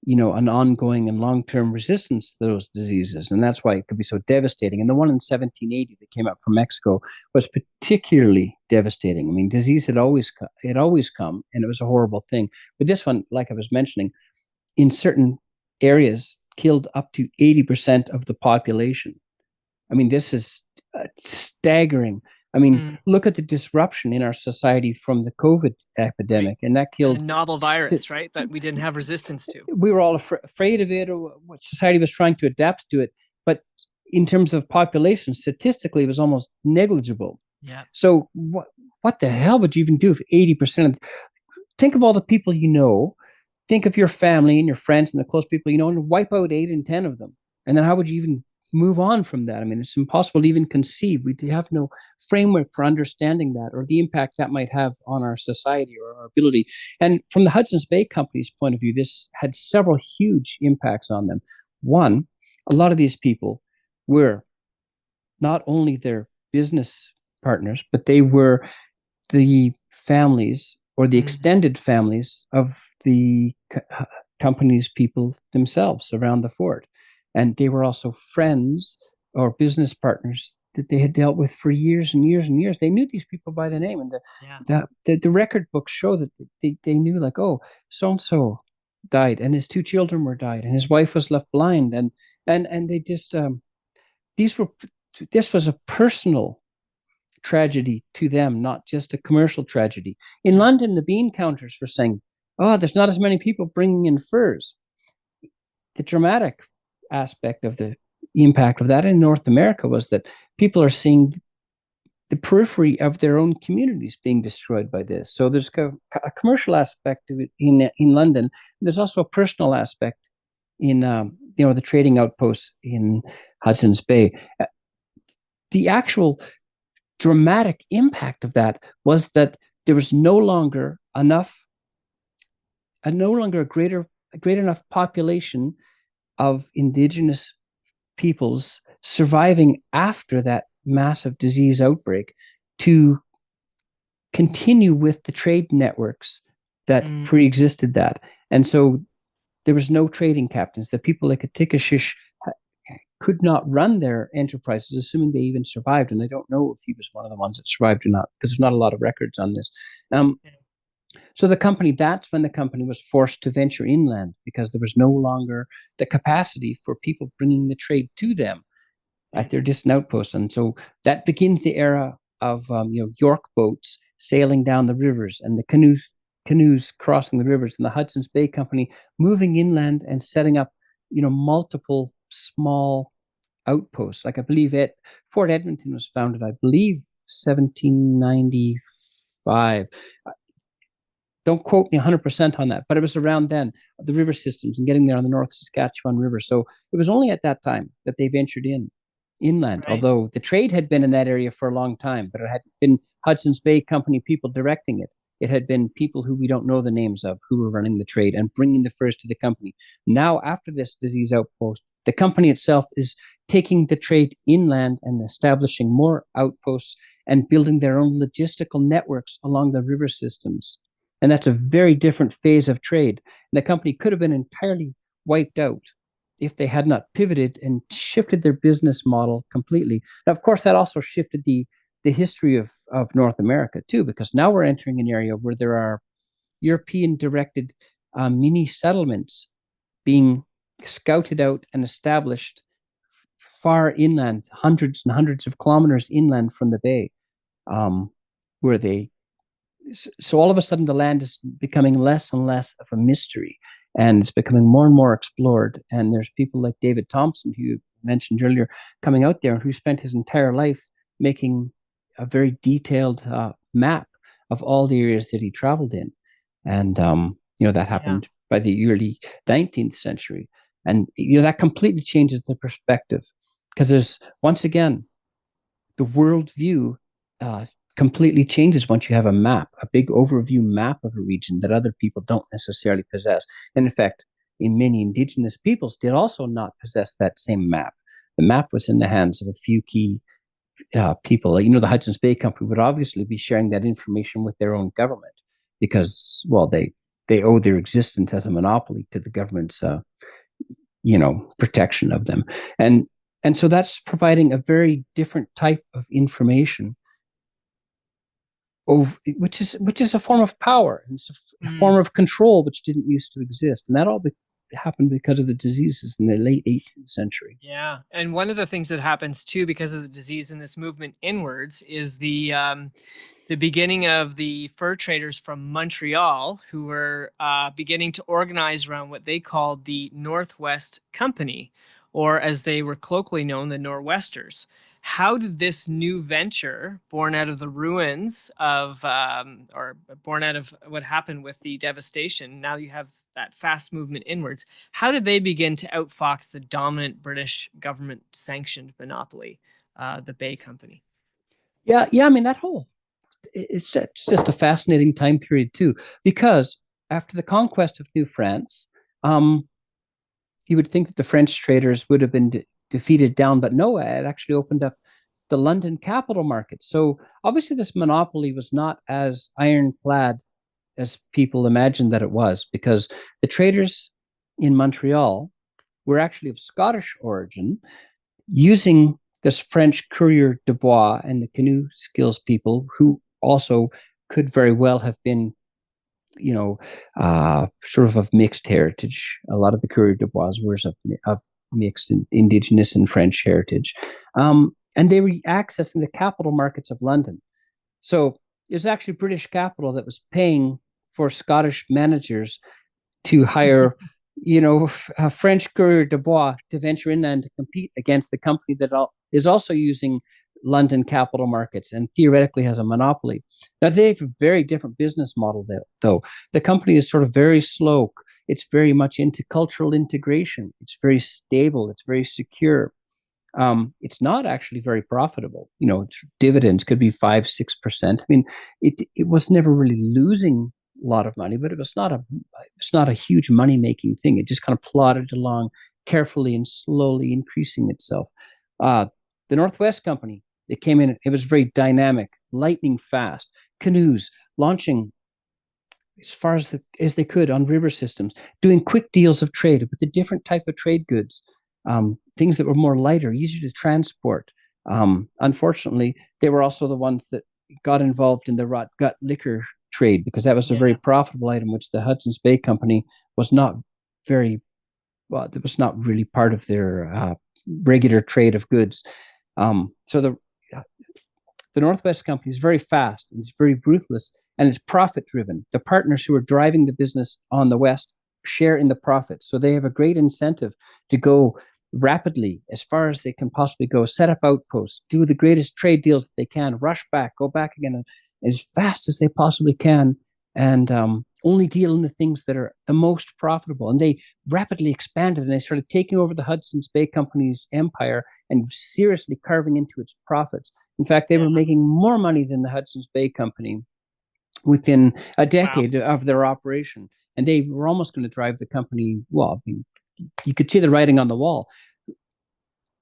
an ongoing and long-term resistance to those diseases, and that's why it could be so devastating. And the one in 1780 that came up from Mexico was particularly devastating. I mean, disease had always come, and it was a horrible thing. But this one, like I was mentioning, in certain areas, killed up to 80% of the population. I mean, this is staggering. I mean, Mm. look at the disruption in our society from the COVID Right. epidemic, and that And a killed novel virus, right? That we didn't have resistance to. we were all afraid of it, or what society was trying to adapt to it. But in terms of population, statistically, it was almost negligible. Yeah. So what the hell would you even do if 80% of, think of all the people you know, think of your family and your friends and the close people you know, and wipe out 8 and 10 of them. And then how would you even move on from that? I mean, it's impossible to even conceive. We have no framework for understanding that or the impact that might have on our society or our ability. And from the Hudson's Bay Company's point of view, this had several huge impacts on them. One, a lot of these people were not only their business partners, but they were the families or the Hmm. extended families of the company's people themselves around the fort. And they were also friends or business partners that they had dealt with for years and years and years. They knew these people by the name, and Yeah. the record books show that they knew, like, oh, so and so died, and his two children were died, and his wife was left blind, and they just these were this was a personal tragedy to them, not just a commercial tragedy. In Yeah. London, the bean counters were saying, "Oh, there's not as many people bringing in furs." The dramatic aspect of the impact of that in North America was that people are seeing the periphery of their own communities being destroyed by this. So there's a commercial aspect to it in London. There's also a personal aspect in the trading outposts in Hudson's Bay. The actual dramatic impact of that was that there was no longer a great enough population of indigenous peoples surviving after that massive disease outbreak to continue with the trade networks that Mm. pre-existed that. And so there was no trading captains. The people like Atikashish could not run their enterprises, assuming they even survived. And I don't know if he was one of the ones that survived or not, because there's not a lot of records on this. Um, so that's when the company was forced to venture inland because there was no longer the capacity for people bringing the trade to them at Right. their distant outposts. And so that begins the era of York boats sailing down the rivers and the canoes crossing the rivers, and the Hudson's Bay Company moving inland and setting up multiple small outposts. Like, I believe Fort Edmonton was founded, I believe, 1795. Don't quote me 100% on that, but it was around then, the river systems and getting there on the North Saskatchewan River. So it was only at that time that they ventured in. inland, Right. although the trade had been in that area for a long time, but it had been Hudson's Bay Company people directing it. It had been people who we don't know the names of who were running the trade and bringing the furs to the company. Now, after this disease outpost, the company itself is taking the trade inland and establishing more outposts and building their own logistical networks along the river systems. And that's a very different phase of trade. And the company could have been entirely wiped out if they had not pivoted and shifted their business model completely. Now, of course, that also shifted the history of North America too, because now we're entering an area where there are European directed mini settlements being scouted out and established far inland, hundreds and hundreds of kilometers inland from the bay, um, where they so all of a sudden the land is becoming less and less of a mystery, and it's becoming more and more explored. And there's people like David Thompson, who you mentioned earlier, coming out there, who spent his entire life making a very detailed map of all the areas that he traveled in. And that Yeah. happened by the early 19th century. And that completely changes the perspective, because there's, once again, the worldview uh, completely changes once you have a map, a big overview map of a region that other people don't necessarily possess. And in fact, in many indigenous peoples did also not possess that same map. The map was in the hands of a few key people. The Hudson's Bay Company would obviously be sharing that information with their own government because, well, they owe their existence as a monopoly to the government's protection of them. And so that's providing a very different type of information, which is a form of power, and it's a Mm. form of control which didn't used to exist. And that all happened because of the diseases in the late 18th century. Yeah. And one of the things that happens too because of the disease and this movement inwards is the beginning of the fur traders from Montreal who were beginning to organize around what they called the Northwest Company, or as they were colloquially known, the Nor'westers. How did this new venture, born out of the ruins of, or born out of what happened with the devastation, now you have that fast movement inwards, how did they begin to outfox the dominant British government sanctioned monopoly, the Bay Company? Yeah, yeah. I mean, it's just a fascinating time period too, because after the conquest of New France, um, you would think that the French traders would have been defeated down, but no, it actually opened up the London capital market. So obviously, this monopoly was not as ironclad as people imagined that it was, because the traders in Montreal were actually of Scottish origin, using this French coureur de bois and the canoe skills people, who also could very well have been, sort of mixed heritage. A lot of the coureur de bois were of mixed indigenous and French heritage. And they were accessing the capital markets of London. So it was actually British capital that was paying for Scottish managers to hire, a French coureur de bois to venture inland to compete against the company that is also using London capital markets and theoretically has a monopoly. Now, they have a very different business model, though. The company is sort of very slow. It's very much into cultural integration. It's very stable. It's very secure. It's not actually very profitable. Dividends could be 5-6%. I mean, it was never really losing a lot of money, but it's not a huge money making thing. It just kind of plodded along carefully and slowly increasing itself. The Northwest Company, it came in. It was very dynamic, lightning fast, canoes launching as far as they could on river systems, doing quick deals of trade with a different type of trade goods, things that were more lighter, easier to transport. Unfortunately, they were also the ones that got involved in the rot gut liquor trade, because that was a very Yeah. profitable item, which the Hudson's Bay Company was not very well. It was not really part of their regular trade of goods. So the Northwest Company is very fast and it's very ruthless and it's profit driven. The partners who are driving the business on the West share in the profits. So they have a great incentive to go rapidly as far as they can possibly go, set up outposts, do the greatest trade deals that they can, rush back, go back again as fast as they possibly can, and only deal in the things that are the most profitable. And they rapidly expanded and they started taking over the Hudson's Bay Company's empire and seriously carving into its profits. In fact, they Yeah. were making more money than the Hudson's Bay Company within a Wow. decade of their operation. And they were almost going to drive the company. Well, I mean, you could see the writing on the wall. A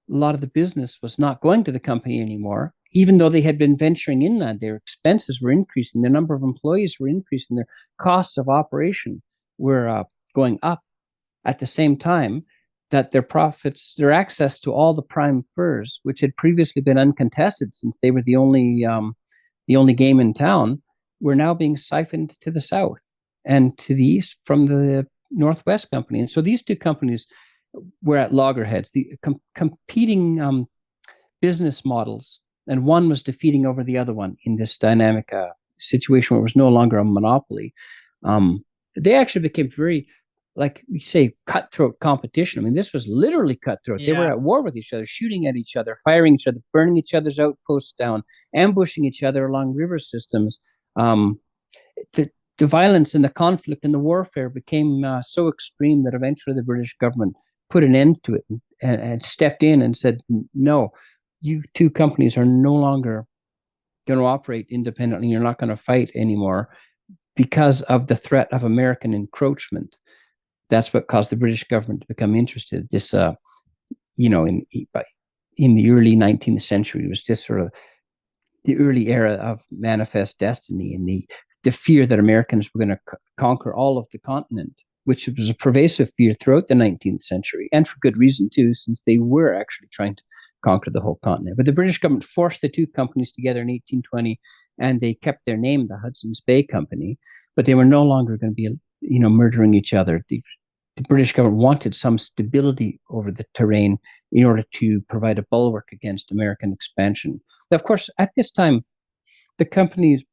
lot of the business was not going to the company anymore, even though they had been venturing inland. Their expenses were increasing, the number of employees were increasing, their costs of operation were going up at the same time that their profits, their access to all the prime furs, which had previously been uncontested since they were the only game in town, were now being siphoned to the south and to the east from the Northwest Company. And so these two companies were at loggerheads, the competing business models, and one was defeating over the other one in this dynamic situation where it was no longer a monopoly. They actually became very, like we say, cutthroat competition. I mean, this was literally cutthroat. They were Yeah. at war with each other, shooting at each other, firing each other, burning each other's outposts down, ambushing each other along river systems. Um, the, the violence and the conflict and the warfare became so extreme that eventually the British government put an end to it and stepped in and said, no, you two companies are no longer going to operate independently. You're not going to fight anymore because of the threat of American encroachment. That's what caused the British government to become interested. This, you know, in the early 19th century, was just sort of the early era of manifest destiny and the fear that Americans were going to conquer all of the continent, which was a pervasive fear throughout the 19th century, and for good reason too, since they were actually trying to conquer the whole continent. But the British government forced the two companies together in 1820, and they kept their name, the Hudson's Bay Company, but they were no longer going to be, murdering each other. The British government wanted some stability over the terrain in order to provide a bulwark against American expansion. Of course, at this time, the companies,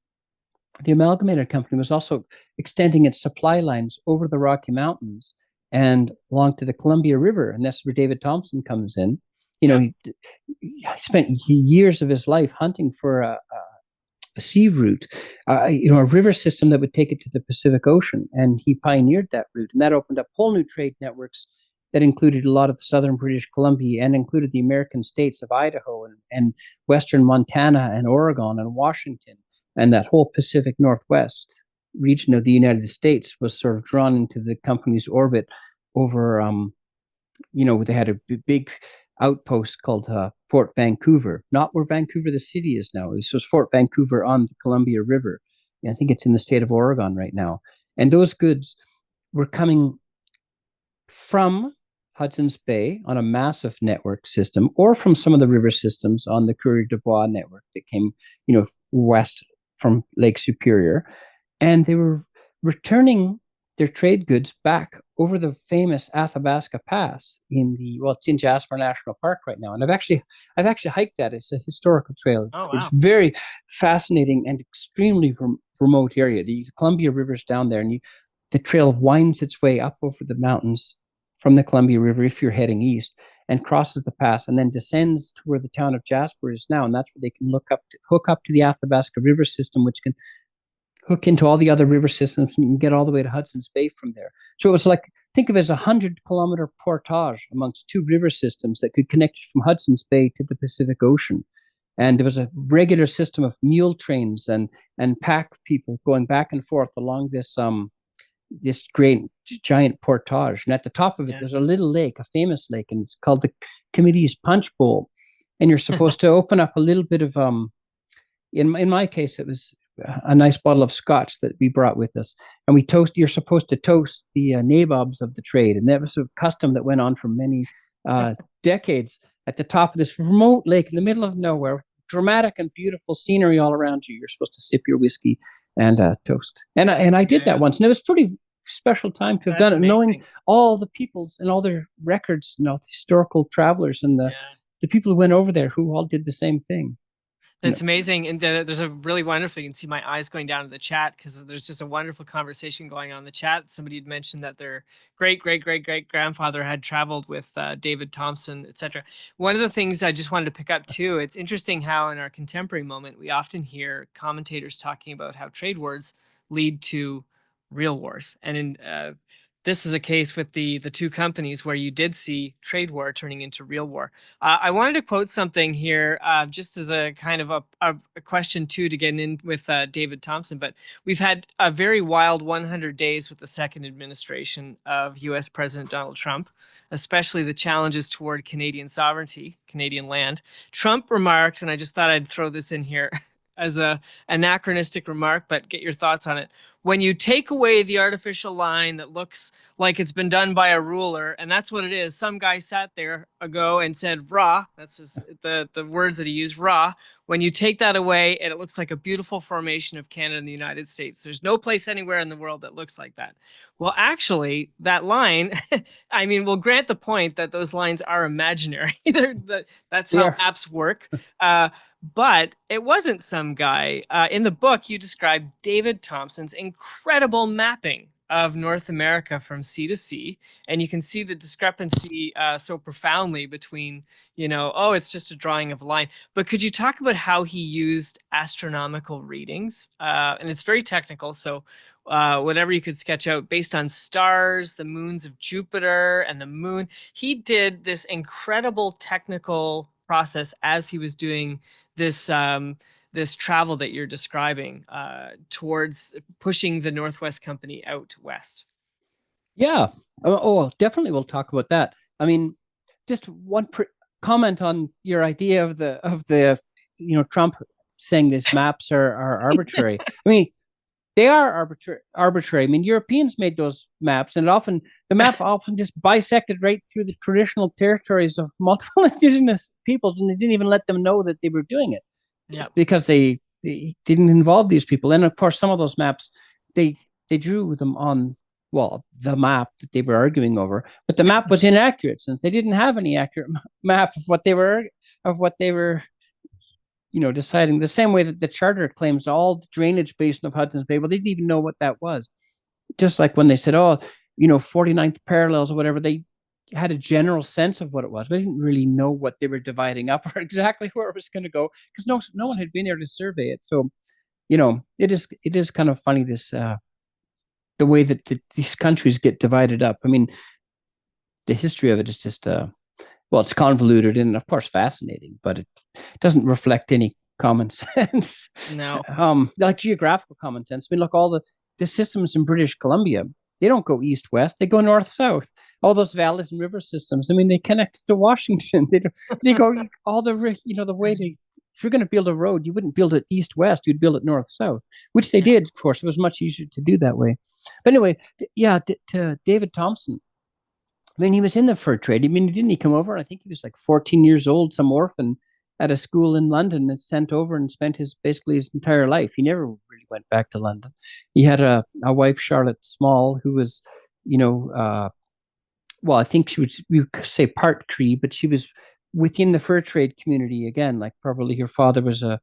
the amalgamated company was also extending its supply lines over the Rocky Mountains and along to the Columbia River. And that's where David Thompson comes in. Yeah. He spent years of his life hunting for a sea route, a river system that would take it to the Pacific Ocean. And he pioneered that route. And that opened up whole new trade networks that included a lot of southern British Columbia and included the American states of Idaho and western Montana and Oregon and Washington. And that whole Pacific Northwest region of the United States was sort of drawn into the company's orbit over, they had a big outpost called Fort Vancouver, not where Vancouver the city is now. This was Fort Vancouver on the Columbia River. I think it's in the state of Oregon right now. And those goods were coming from Hudson's Bay on a massive network system, or from some of the river systems on the Courrier de Bois network that came, west from Lake Superior. And they were returning their trade goods back over the famous Athabasca Pass it's in Jasper National Park right now. And I've actually hiked that. It's a historical trail. Oh, It's wow. very fascinating and extremely remote area. The Columbia River's down there, and the trail winds its way up over the mountains from the Columbia River if you're heading east, and crosses the pass and then descends to where the town of Jasper is now. And that's where they can hook up to the Athabasca River system, which can hook into all the other river systems and get all the way to Hudson's Bay from there. So it was like, think of it as a 100-kilometer portage amongst two river systems that could connect you from Hudson's Bay to the Pacific Ocean. And there was a regular system of mule trains and pack people going back and forth along this great giant portage. And at the top of it, Yeah. there's a little lake, a famous lake, and it's called the Committee's Punch Bowl. And you're supposed to open up a little bit of in my case, it was a nice bottle of scotch that we brought with us, and you're supposed to toast the nabobs of the trade, and that was a custom that went on for many decades. At the top of this remote lake in the middle of nowhere, with dramatic and beautiful scenery all around you, you're supposed to sip your whiskey and toast. And I did that Yeah. once, and it was pretty special time to have That's done it, knowing amazing. all the peoples and all their records, the historical travelers and Yeah. the people who went over there who all did the same thing. You know, That's amazing. And there's a really wonderful, you can see my eyes going down to the chat because there's just a wonderful conversation going on in the chat. Somebody had mentioned that their great, great, great, great grandfather had traveled with David Thompson, etc. One of the things I just wanted to pick up too, it's interesting how in our contemporary moment, we often hear commentators talking about how trade wars lead to real wars. And in this is a case with the two companies where you did see trade war turning into real war. I wanted to quote something here, just as a kind of a question too to get in with David Thompson. But we've had a very wild 100 days with the second administration of U.S. President Donald Trump, especially the challenges toward Canadian sovereignty, Canadian land. Trump remarked, and I just thought I'd throw this in here as a anachronistic remark, but get your thoughts on it. When you take away the artificial line that looks like it's been done by a ruler, and that's what it is. Some guy sat there ago and said raw. That's the words that he used, raw. When you take that away, it looks like a beautiful formation of Canada and the United States. There's no place anywhere in the world that looks like that. Well, actually, that line, I mean, we'll grant the point that those lines are imaginary. That's how Yeah. maps work. But it wasn't some guy. In the book, you described David Thompson's incredible mapping of North America from sea to sea. And you can see the discrepancy so profoundly between, oh, it's just a drawing of a line. But could you talk about how he used astronomical readings? And it's very technical. So whatever you could sketch out based on stars, the moons of Jupiter and the moon. He did this incredible technical process as he was doing this travel that you're describing towards pushing the Northwest Company out west. Yeah. Oh, definitely we'll talk about that. I mean, just one comment on your idea of the Trump saying these maps are arbitrary. I mean, they are arbitrary. I mean, Europeans made those maps, and the map often just bisected right through the traditional territories of multiple indigenous peoples, and they didn't even let them know that they were doing it Yeah. because they didn't involve these people. And of course, some of those maps they drew them on, well, the map that they were arguing over, but the map was inaccurate since they didn't have any accurate map of what they were deciding. The same way that the charter claims all the drainage basin of Hudson's Bay, well, they didn't even know what that was. Just like when they said, oh, 49th parallels or whatever, they had a general sense of what it was, but they didn't really know what they were dividing up or exactly where it was going to go because no one had been there to survey it. So, it is kind of funny the way that these countries get divided up. I mean, the history of it is just well, it's convoluted and of course fascinating, but it doesn't reflect any common sense. No. Like geographical common sense. I mean, look, all the systems in British Columbia, they don't go east west; they go north south. All those valleys and river systems. I mean, they connect to Washington. They go all the way to. If you're going to build a road, you wouldn't build it east west; you'd build it north south, which they did. Of course, it was much easier to do that way. But anyway, yeah, to David Thompson. I mean, he was in the fur trade. I mean, didn't he come over? I think he was like 14 years old, some orphan at a school in London and sent over and spent basically his entire life. He never really went back to London. He had a wife, Charlotte Small, who was, well, I think she was, we could say part Cree, but she was within the fur trade community again. Like probably her father was a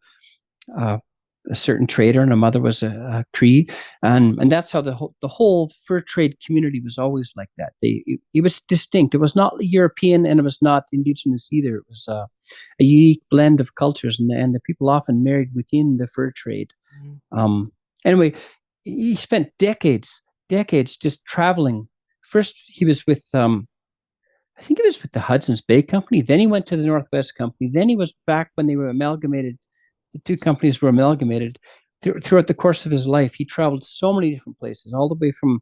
a certain trader, and her mother was a Cree, and that's how the whole fur trade community was always like that. It was distinct. It was not European, and it was not indigenous either. It was a unique blend of cultures, and the people often married within the fur trade. Anyway, he spent decades just traveling. First, he was with I think it was with the Hudson's Bay Company. Then he went to the Northwest Company. Then he was back when they were amalgamated. The two companies were amalgamated. Throughout the course of his life, he traveled so many different places, all the way from,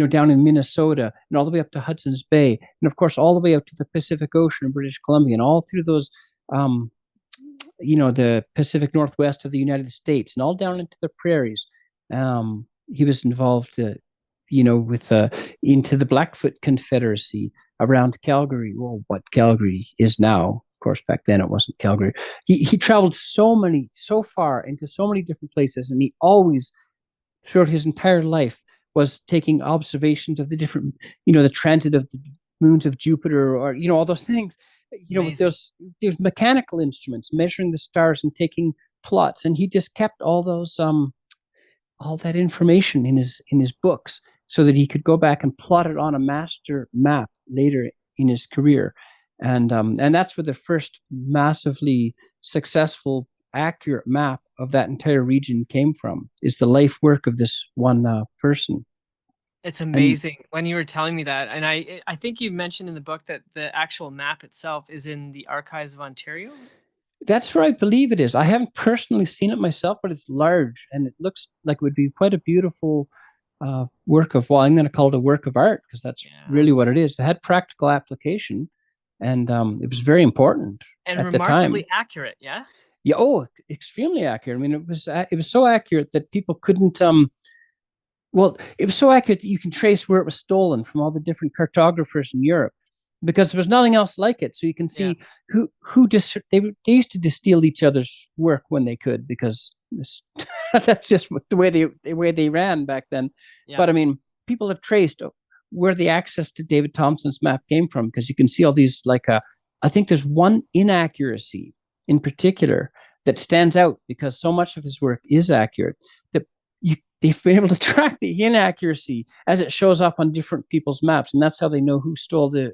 down in Minnesota and all the way up to Hudson's Bay, and of course all the way out to the Pacific Ocean in British Columbia, and all through those, the Pacific Northwest of the United States, and all down into the prairies. He was involved, with into the Blackfoot Confederacy around Calgary. Well, what Calgary is now. Of course, back then it wasn't Calgary. He traveled so far into so many different places, and he always, throughout his entire life, was taking observations of the different, the transit of the moons of Jupiter, or all those things, with those mechanical instruments, measuring the stars and taking plots, and he just kept all that information in his books so that he could go back and plot it on a master map later in his career. And that's where the first massively successful, accurate map of that entire region came from, is the life work of this one person. It's And amazing when you were telling me that. And I think you mentioned in the book that the actual map itself is in the Archives of Ontario. that's where I believe it is. I haven't personally seen it myself, but it's large and it looks like it would be quite a beautiful work of, well, I'm going to call it a work of art because that's Yeah. really what it is. It had practical application and it was very important And at the time. remarkably accurate, yeah? Yeah, oh, extremely accurate. I mean, it was so accurate that people couldn't well, it was so accurate that you can trace where it was stolen from all the different cartographers in Europe because there was nothing else like it. So you can Yeah. see who just they used to just steal each other's work when they could because that's just the way they ran back then. Yeah. But I mean, people have traced where the access to David Thompson's map came from because you can see all these I think there's one inaccuracy in particular that stands out because so much of his work is accurate that they've been able to track the inaccuracy as it shows up on different people's maps, and that's how they know who stole that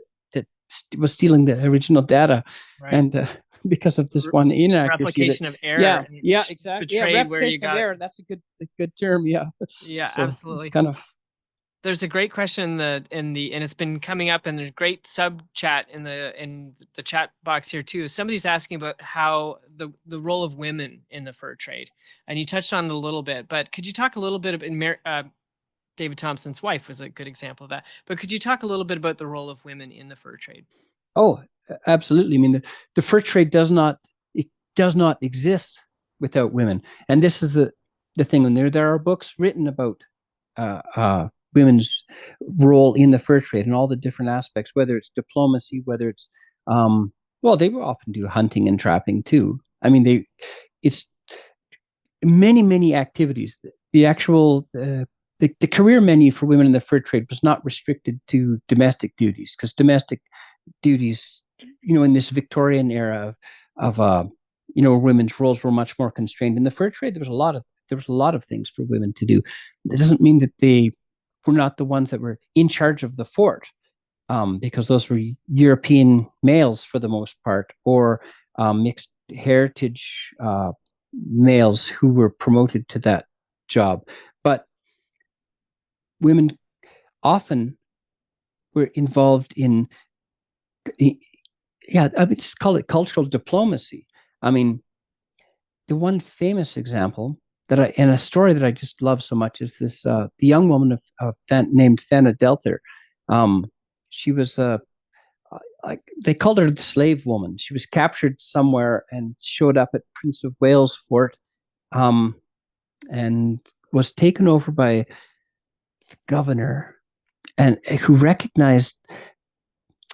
was stealing the original data, Right. and because of this Re one inaccuracy that replication of error yeah and yeah exactly yeah betrayed where you replication of got. error, that's a good term, yeah. Yeah, So it's absolutely. kind of There's a great question and it's been coming up in the great sub chat in the chat box here too. Somebody's asking about how the role of women in the fur trade, and you touched on it a little bit, but could you talk a little bit about David Thompson's wife was a good example of that. But could you talk a little bit about the role of women in the fur trade? oh absolutely. I mean the fur trade does not exist without women, and this is the thing. When there are books written about uh, uh, women's role in the fur trade and all the different aspects, whether it's diplomacy, whether it's well, they will often do hunting and trapping too. I mean, it's many activities. The actual the career menu for women in the fur trade was not restricted to domestic duties because domestic duties, in this Victorian era of women's roles were much more constrained. In the fur trade, there was a lot of things for women to do. That doesn't mean that they were not the ones that were in charge of the fort, because those were European males for the most part, or mixed heritage males who were promoted to that job. But women often were involved in, yeah, I would just call it cultural diplomacy. I mean, the one famous example and a story that I just love so much is this the young woman named Thana Delter. Um, she was like they called her the slave woman. She was captured somewhere and showed up at Prince of Wales Fort, um, and was taken over by the governor, and who recognized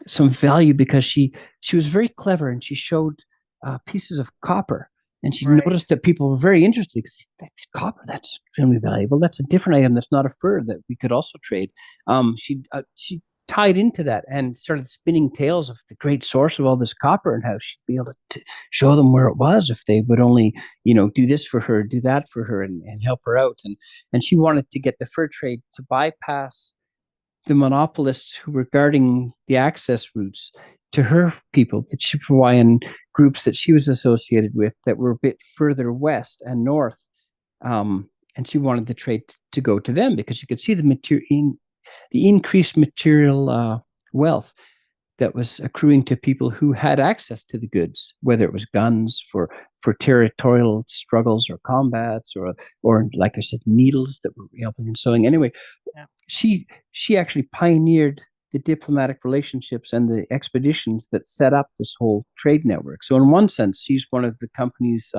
some value because she was very clever and she showed pieces of copper, and she Right. noticed that people were very interested because copper, that's extremely valuable. That's a different item that's not a fur that we could also trade. She tied into that and started spinning tales of the great source of all this copper and how she'd be able to show them where it was if they would only do this for her, do that for her, and help her out. And she wanted to get the fur trade to bypass the monopolists who were guarding the access routes to her people, the Chippewayan groups that she was associated with that were a bit further west and north. And she wanted the trade to go to them because you could see the increased material wealth that was accruing to people who had access to the goods, whether it was guns for territorial struggles or combats, or like I said, needles that were helping in sewing. Anyway, Yeah. she actually pioneered the diplomatic relationships and the expeditions that set up this whole trade network. So in one sense, she's one of the company's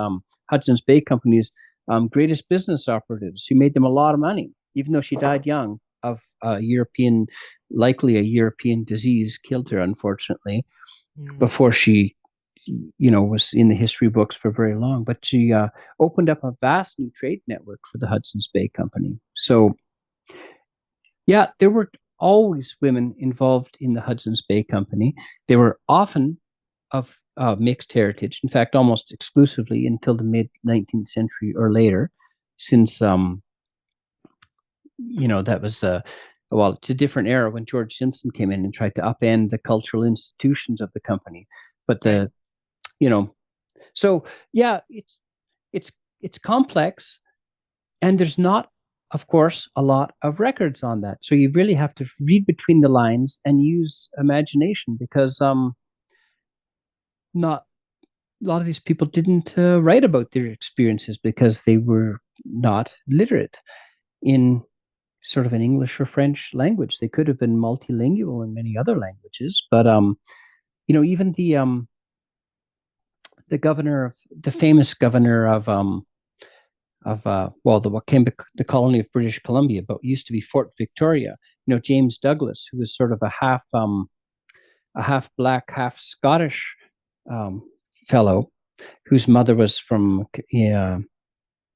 Hudson's Bay Company's greatest business operatives. She made them a lot of money, even though she died young of likely a European disease killed her, unfortunately, Mm. before she was in the history books for very long. But she opened up a vast new trade network for the Hudson's Bay Company. So yeah, there were always women involved in the Hudson's Bay Company. They were often of mixed heritage. In fact, almost exclusively until the mid 19th century or later, since that was well, it's a different era when George Simpson came in and tried to upend the cultural institutions of the company. But Right. you know, so yeah, it's it's complex, and there's not of course, a lot of records on that. So you really have to read between the lines and use imagination because not a lot of these people didn't write about their experiences because they were not literate in sort of an English or French language. They could have been multilingual in many other languages, but even the governor of the famous governor of well, the what came the colony of British Columbia, but used to be Fort Victoria. James Douglas, who was sort of a half black, half Scottish um, fellow whose mother was from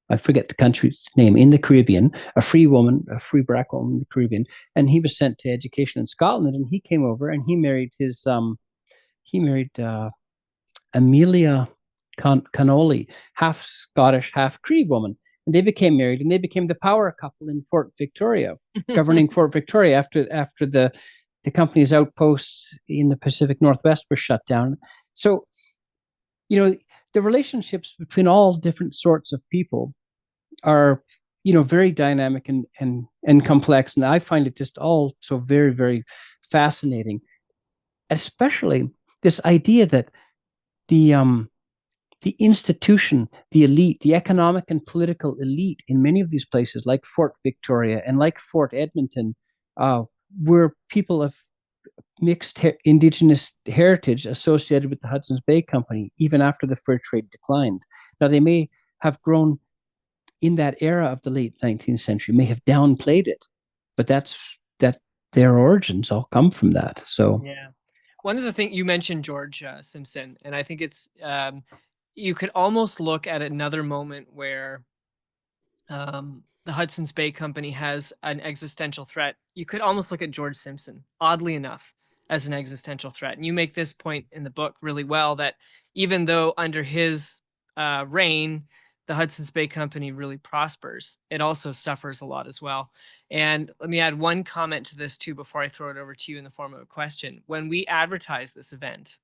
I forget the country's name, in the Caribbean, a free woman, a free black woman in the Caribbean, and he was sent to education in Scotland, and he came over and he married Amelia Connolly, half Scottish, half Cree woman. And they became married, and they became the power couple in Fort Victoria, governing Fort Victoria after the company's outposts in the Pacific Northwest were shut down. So, you know, the relationships between all different sorts of people are, very dynamic and complex. And I find it just all so very, very fascinating, especially this idea that the the institution, the elite, the economic and political elite in many of these places, like Fort Victoria and like Fort Edmonton, uh, were people of mixed indigenous heritage associated with the Hudson's Bay Company, even after the fur trade declined. Now, they may have grown in that era of the late 19th century, may have downplayed it, but that their origins all come from that. So, Yeah. One of the things you mentioned, George Simpson, and I think it's you could almost look at another moment where the Hudson's Bay Company has an existential threat. You could almost look at George Simpson, oddly enough, as an existential threat. And you make this point in the book really well that even though under his reign, the Hudson's Bay Company really prospers, it also suffers a lot as well. And let me add one comment to this too before I throw it over to you in the form of a question. When we advertised this event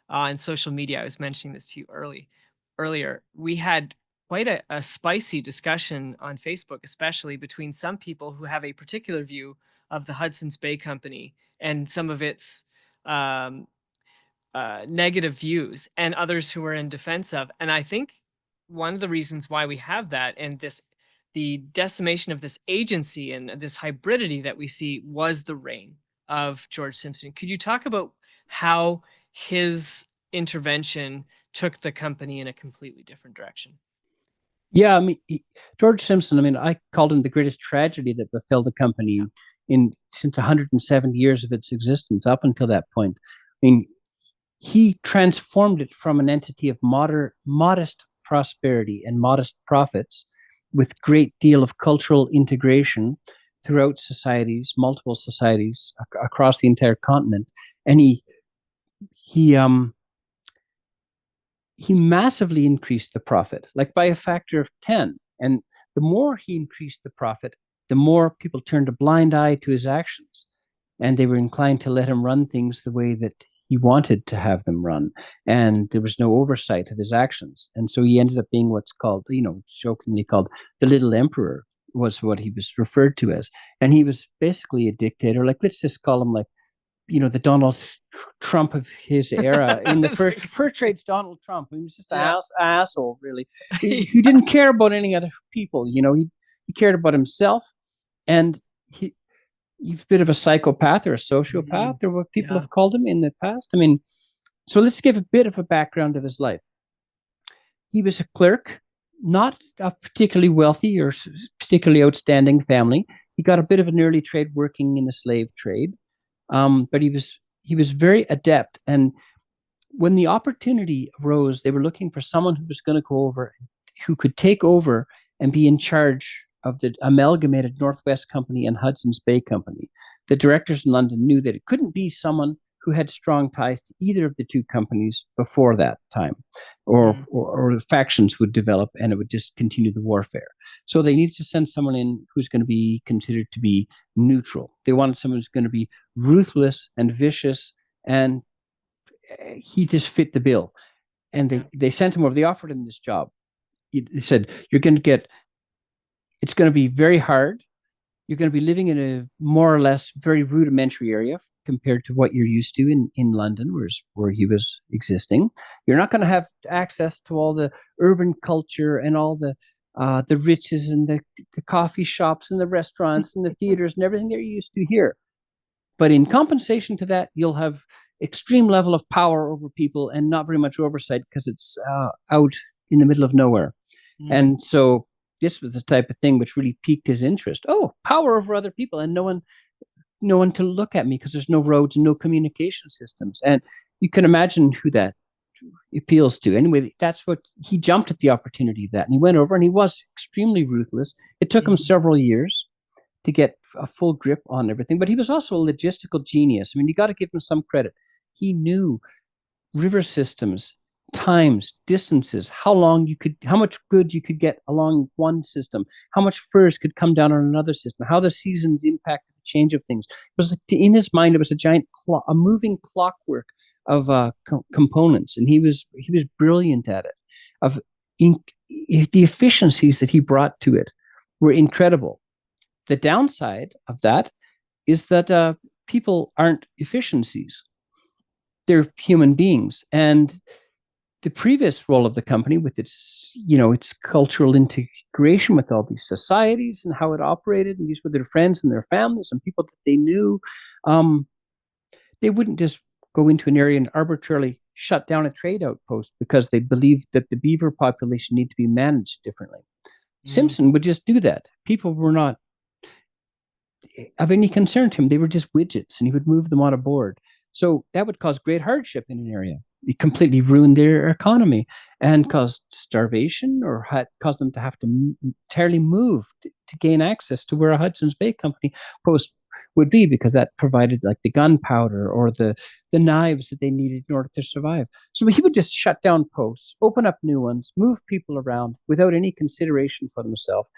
on social media, I was mentioning this to you earlier, we had quite a spicy discussion on Facebook, especially between some people who have a particular view of the Hudson's Bay Company and some of its um, negative views, and others who are in defense of. And I think one of the reasons why we have that and the decimation of this agency and this hybridity that we see was the reign of George Simpson. Could you talk about how his intervention took the company in a completely different direction? yeah, I mean, George Simpson, I mean, I called him the greatest tragedy that befell the company Yeah. in since 170 years of its existence up until that point. I mean, he transformed it from an entity of modest prosperity and modest profits with great deal of cultural integration throughout societies, multiple societies across the entire continent. And he um he massively increased the profit, like by a factor of 10. And the more he increased the profit, the more people turned a blind eye to his actions. And they were inclined to let him run things the way that he wanted to have them run. And there was no oversight of his actions. And so he ended up being what's called, jokingly called the little emperor, was what he was referred to as. And he was basically a dictator. Like, let's just call him like, the Donald Trump of his era. In the first fur trade's Donald Trump. He was just Yeah. an asshole, really. He Yeah. didn't care about any other people. He cared about himself, and he's a bit of a psychopath or a sociopath, Mhm. or what people Yeah. have called him in the past. I mean, so let's give a bit of a background of his life. He was a clerk, not a particularly wealthy or particularly outstanding family. He got a bit of an early trade working in the slave trade, but he was very adept. And when the opportunity arose, they were looking for someone who was going to go over, who could take over and be in charge of the amalgamated Northwest Company and Hudson's Bay Company. The directors in London knew that it couldn't be someone who had strong ties to either of the two companies before that time, Mm. or the factions would develop and it would just continue the warfare. So they needed to send someone in who's going to be considered to be neutral. They wanted someone who's going to be ruthless and vicious, and he just fit the bill. And Yeah. they sent him over. They offered him this job. They said, "You're going to get It's going to be very hard. You're going to be living in a more or less very rudimentary area compared to what you're used to in London, where he was existing. You're not going to have access to all the urban culture and all the riches and the coffee shops and the restaurants and the theaters and everything that you're used to here. But in compensation to that, you'll have extreme level of power over people and not very much oversight because it's out in the middle of nowhere. Mm. And so this was the type of thing which really piqued his interest. Oh, power over other people and no one to look at me because there's no roads and no communication systems. And you can imagine who that appeals to. Anyway, that's what he jumped at the opportunity of that. And he went over and he was extremely ruthless. It took him Mm. several years to get a full grip on everything, but he was also a logistical genius. I mean, you got to give him some credit. He knew river systems, times, distances, how much goods you could get along one system, how much furs could come down on another system, how the seasons impacted the change of things. It was like, in his mind, it was a giant a moving clockwork of components, and he was brilliant at it. Of in, the efficiencies that he brought to it were incredible. The downside of that is that people aren't efficiencies; they're human beings, and the previous role of the company with its cultural integration with all these societies and how it operated, and these were their friends and their families and people that they knew. um, they wouldn't just go into an area and arbitrarily shut down a trade outpost because they believed that the beaver population need to be managed differently. Mm. Simpson would just do that. People were not of any concern to him. They were just widgets, and he would move them on a board. So that would cause great hardship in an area. It completely ruined their economy and caused starvation, or caused them to have to entirely move to gain access to where a Hudson's Bay Company post would be, because that provided like the gunpowder or the knives that they needed in order to survive. So he would just shut down posts, open up new ones, move people around without any consideration for themselves.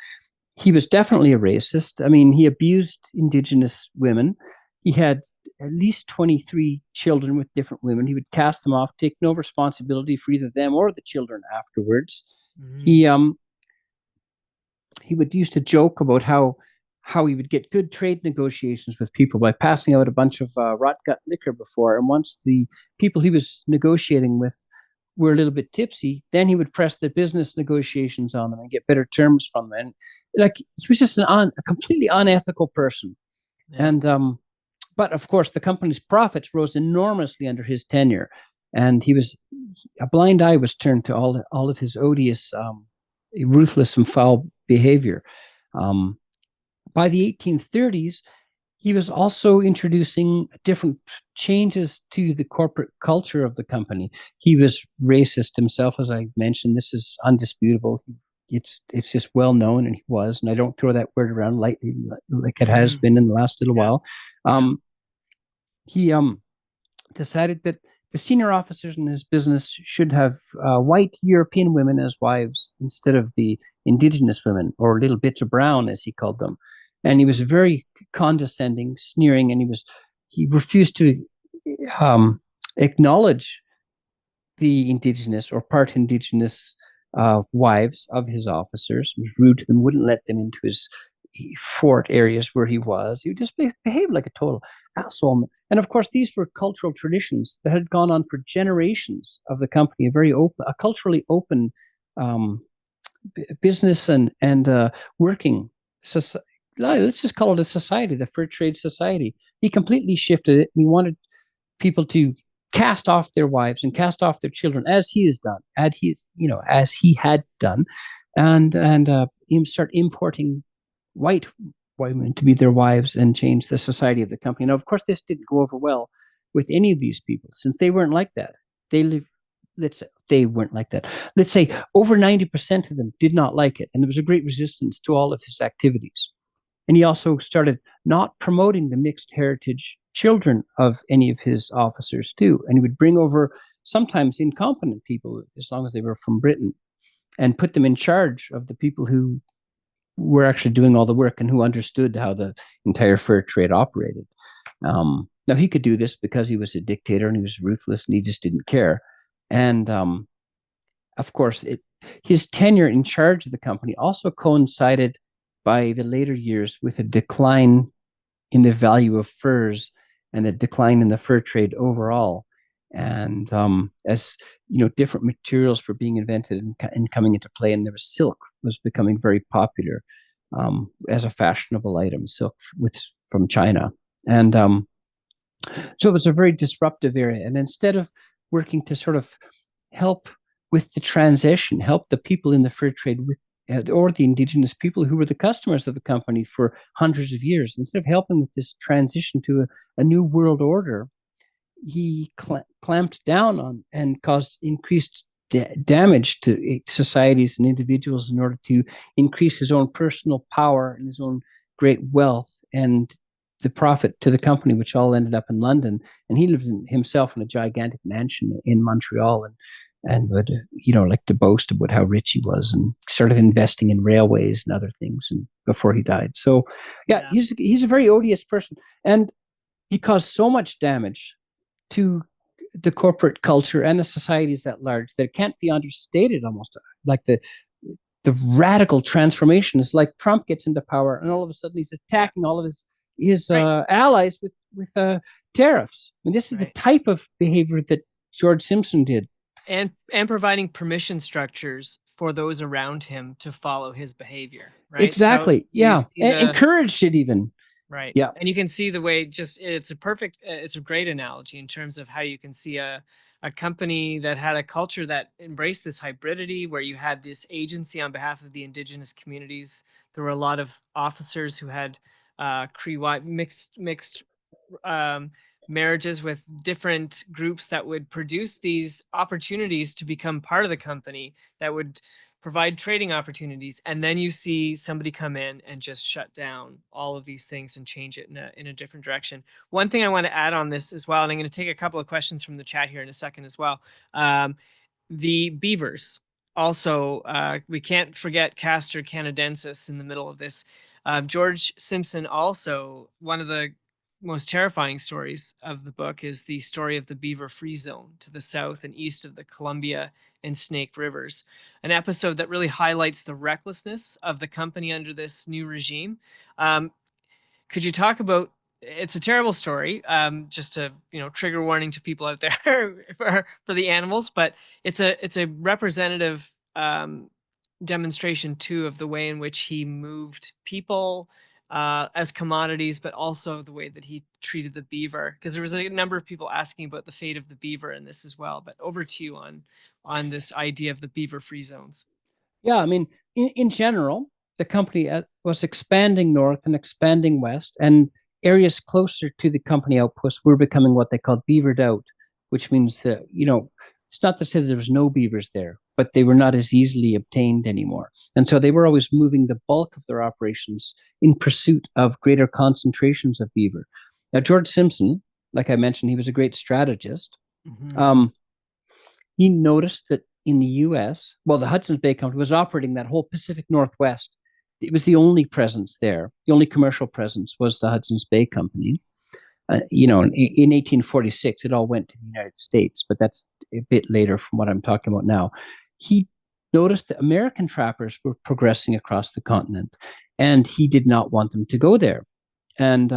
He was definitely a racist. I mean, he abused indigenous women. He had at least 23 children with different women. He would cast them off, take no responsibility for either them or the children afterwards. Mm. He would used to joke about how he would get good trade negotiations with people by passing out a bunch of rot gut liquor before. And once the people he was negotiating with were a little bit tipsy, then he would press the business negotiations on them and get better terms from them. And like, he was just a completely unethical person. Yeah. And but of course, the company's profits rose enormously under his tenure, and a blind eye was turned to all of his odious, ruthless, and foul behavior. Um, by the 1830s, he was also introducing different changes to the corporate culture of the company. He was racist himself, as I mentioned. This is undisputable. It's just well known, and he was. And I don't throw that word around lightly, like it has Mm. been in the last little Yeah. while. Yeah. He decided that the senior officers in his business should have white European women as wives instead of the indigenous women, or little bits of brown, as he called them. And he was very condescending, sneering, and he refused to um, acknowledge the indigenous or part indigenous wives of his officers. He was rude to them, wouldn't let them into his fort areas where he was. He would just behave like a total asshole. And of course, these were cultural traditions that had gone on for generations of the company. A culturally open um, business and working society. Let's just call it a society, the Fur Trade Society. He completely shifted it, and he wanted people to cast off their wives and cast off their children, as he has done, as he had done, and start importing white women to be their wives and change the society of the company. Now, of course, this didn't go over well with any of these people, since they weren't like that. They live. Let's say they weren't like that. Let's say over 90% of them did not like it, and there was a great resistance to all of his activities. And he also started not promoting the mixed heritage children of any of his officers, too. And he would bring over sometimes incompetent people, as long as they were from Britain, and put them in charge of the people who were actually doing all the work and who understood how the entire fur trade operated. Now, he could do this because he was a dictator and he was ruthless and he just didn't care. And of course, his tenure in charge of the company also coincided by the later years with a decline in the value of furs and a decline in the fur trade overall. And as different materials were being invented and coming into play, and there was silk was becoming very popular as a fashionable item, silk with from China, and so it was a very disruptive area. And instead of working to sort of help with the transition, help the people in the fur trade with or the indigenous people who were the customers of the company for hundreds of years, instead of helping with this transition to a new world order, he clamped down on and caused increased damage to societies and individuals in order to increase his own personal power and his own great wealth and the profit to the company, which all ended up in London. And he lived himself in a gigantic mansion in Montreal, and would like to boast about how rich he was, and started investing in railways and other things and before he died. So yeah, Yeah. he's a very odious person, and he caused so much damage to the corporate culture and the societies at large that it can't be understated. Almost like the radical transformation is like Trump gets into power and all of a sudden he's Yeah. attacking all of his Right. allies with tariffs. I mean, this is the Right. type of behavior that George Simpson did. And providing permission structures for those around him to follow his behavior, right? So Exactly. you Yeah. see And the encouraged it even. right. Yeah. And you can see the way just it's a great analogy in terms of how you can see a company that had a culture that embraced this hybridity where you had this agency on behalf of the indigenous communities. There were a lot of officers who had Cree white mixed um, marriages with different groups that would produce these opportunities to become part of the company that would provide trading opportunities. And then you see somebody come in and just shut down all of these things and change it in a different direction. One thing I want to add on this as well, and I'm going to take a couple of questions from the chat here in a second as well. The beavers. Also, we can't forget Castor canadensis in the middle of this. George Simpson also, one of the most terrifying stories of the book is the story of the beaver free zone to the south and east of the Columbia and Snake Rivers, an episode that really highlights the recklessness of the company under this new regime. Could you talk about it's a terrible story, just a trigger warning to people out there for the animals, but it's a representative demonstration too of the way in which he moved people as commodities, but also the way that he treated the beaver. Because there was a number of people asking about the fate of the beaver in this as well. But over to you on this idea of the beaver free zones. Yeah, I mean, in general, the company was expanding north and expanding west, and areas closer to the company outposts were becoming what they called beavered out, which means it's not to say that there was no beavers there, but they were not as easily obtained anymore, and so they were always moving the bulk of their operations in pursuit of greater concentrations of beaver. Now, George Simpson, like I mentioned, he was a great strategist. Mm-hmm. Um, he noticed that in the US, well, the Hudson's Bay Company was operating that whole Pacific Northwest. It was the only presence there. The only commercial presence was the Hudson's Bay Company. In 1846, it all went to the United States, but that's a bit later from what I'm talking about now. He noticed that American trappers were progressing across the continent, and he did not want them to go there. And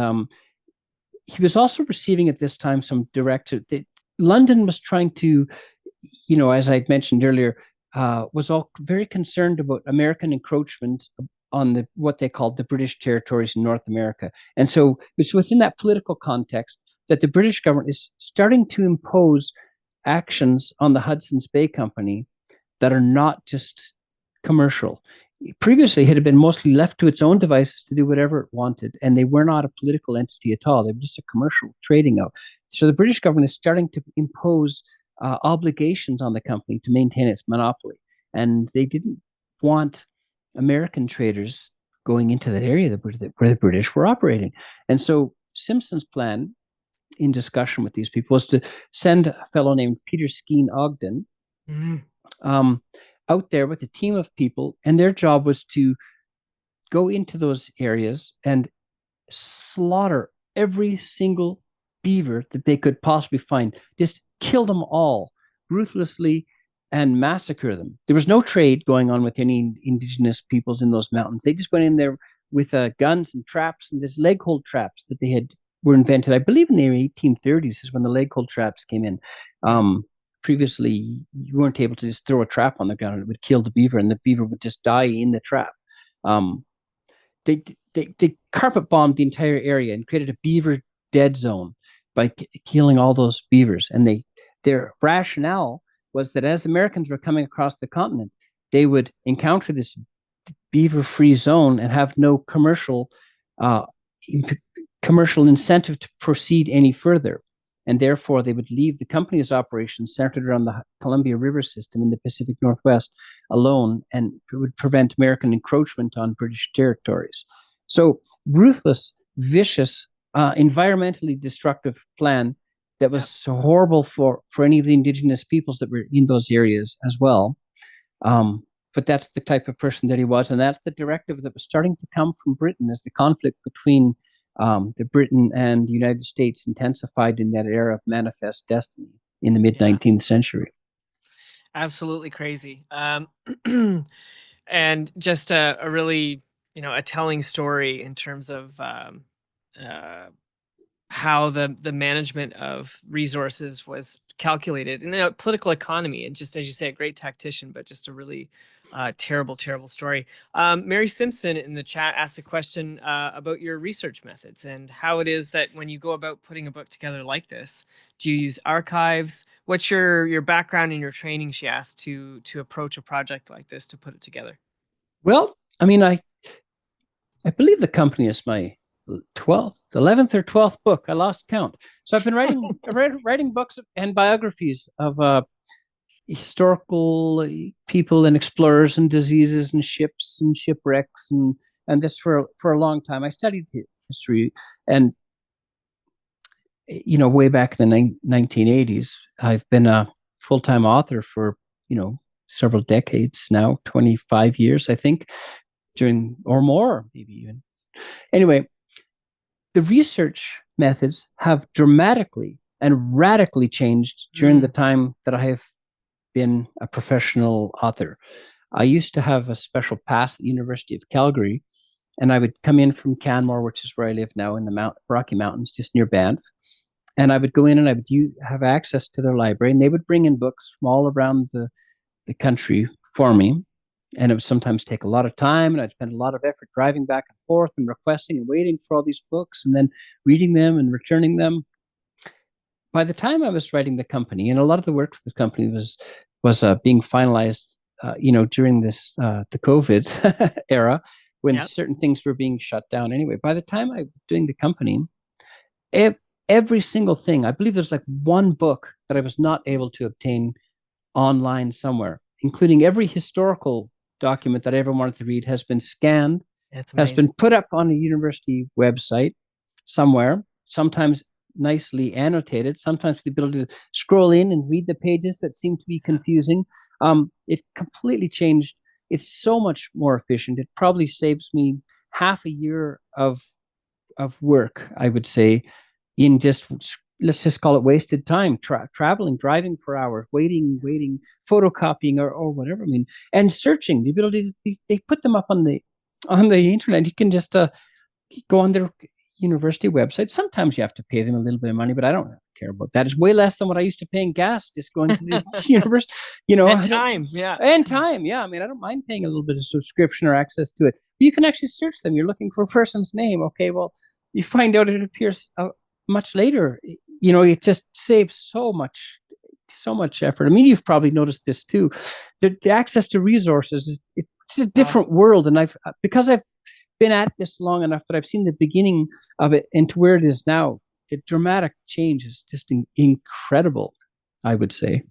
he was also receiving at this time some direct. London was trying to as I mentioned earlier, was all very concerned about American encroachment on what they called the British territories in North America. And so it's within that political context that the British government is starting to impose actions on the Hudson's Bay Company that are not just commercial. Previously, it had been mostly left to its own devices to do whatever it wanted, and they were not a political entity at all. They were just a commercial trading out. So the British government is starting to impose obligations on the company to maintain its monopoly. And they didn't want American traders going into that area where the British were operating. And so Simpson's plan, in discussion with these people, was to send a fellow named Peter Skeen Ogden um, out there with a team of people. And their job was to go into those areas and slaughter every single beaver that they could possibly find, just kill them all ruthlessly and massacre them. There was no trade going on with any indigenous peoples in those mountains. They just went in there with guns and traps, and there's leg hold traps that they had were invented. I believe in the 1830s is when the leg hold traps came in. Yeah. Previously, you weren't able to just throw a trap on the ground and it would kill the beaver, and the beaver would just die in the trap. Um, they carpet bombed the entire area and created a beaver dead zone by killing all those beavers. And their rationale was that as Americans were coming across the continent, they would encounter this beaver free zone and have no uh, commercial incentive to proceed any further. And therefore, they would leave the company's operations centered around the Columbia River system in the Pacific Northwest alone, and it would prevent American encroachment on British territories. So, ruthless, vicious, environmentally destructive plan that was Yeah. so horrible for any of the indigenous peoples that were in those areas as well. Um, but that's the type of person that he was, and that's the directive that was starting to come from Britain as the conflict between the Britain and the United States intensified in that era of manifest destiny in the mid Yeah. 19th century. Absolutely crazy. And just a really, a telling story in terms of uh, how the management of resources was calculated in a political economy, and just as you say, a great tactician, but just a really terrible story. Mary Simpson in the chat asked a question about your research methods and how it is that when you go about putting a book together like this, do you use archives? What's your background and your training, she asked, to approach a project like this to put it together? Well, I mean, I believe the company is my 12th, 11th or 12th book. I lost count. So I've been writing books and biographies of historical people and explorers and diseases and ships and shipwrecks and this for a long time. I studied history, and way back in the 1980s. I've been a full-time author for several decades now, 25 years, I think, during or more, maybe even. Anyway, the research methods have dramatically and radically changed during the Mm, time that I have been a professional author. I used to have a special pass at the University of Calgary, and I would come in from Canmore, which is where I live now in the Rocky Mountains, just near Banff. And I would go in and I would have access to their library, and they would bring in books from all around the country for me. And it would sometimes take a lot of time, and I'd spend a lot of effort driving back and forth and requesting and waiting for all these books and then reading them and returning them. By the time I was writing the company, and a lot of the work for the company was being finalized, during this the COVID era when yeah. certain things were being shut down. Anyway, by the time I was doing the company, ev- every single thing, I believe there's like one book that I was not able to obtain online somewhere, including every historical document that I ever wanted to read, has been scanned, It's has been amazing. put up on a university website somewhere, sometimes nicely annotated, sometimes with the ability to scroll in and read the pages that seem to be confusing. It completely changed. It's so much more efficient. It probably saves me half a year of work, I would say, in just, let's just call it wasted time, traveling, driving for hours, waiting, photocopying or whatever. I mean, and searching, the ability to, they put them up on the internet. You can just go on their university website. Sometimes you have to pay them a little bit of money, but I don't care about that. It's way less than what I used to pay in gas just going to the university. And I don't, time, yeah. and time. Yeah, I mean, I don't mind paying a little bit of subscription or access to it. But you can actually search them. You're looking for a person's name. Okay, well, you find out it appears much later. It just saves so much effort. I mean, you've probably noticed this too. The access to resources it's a Oh, different world, and because I've been at this long enough that I've seen the beginning of it and to where it is now. The dramatic change is just incredible, I would say.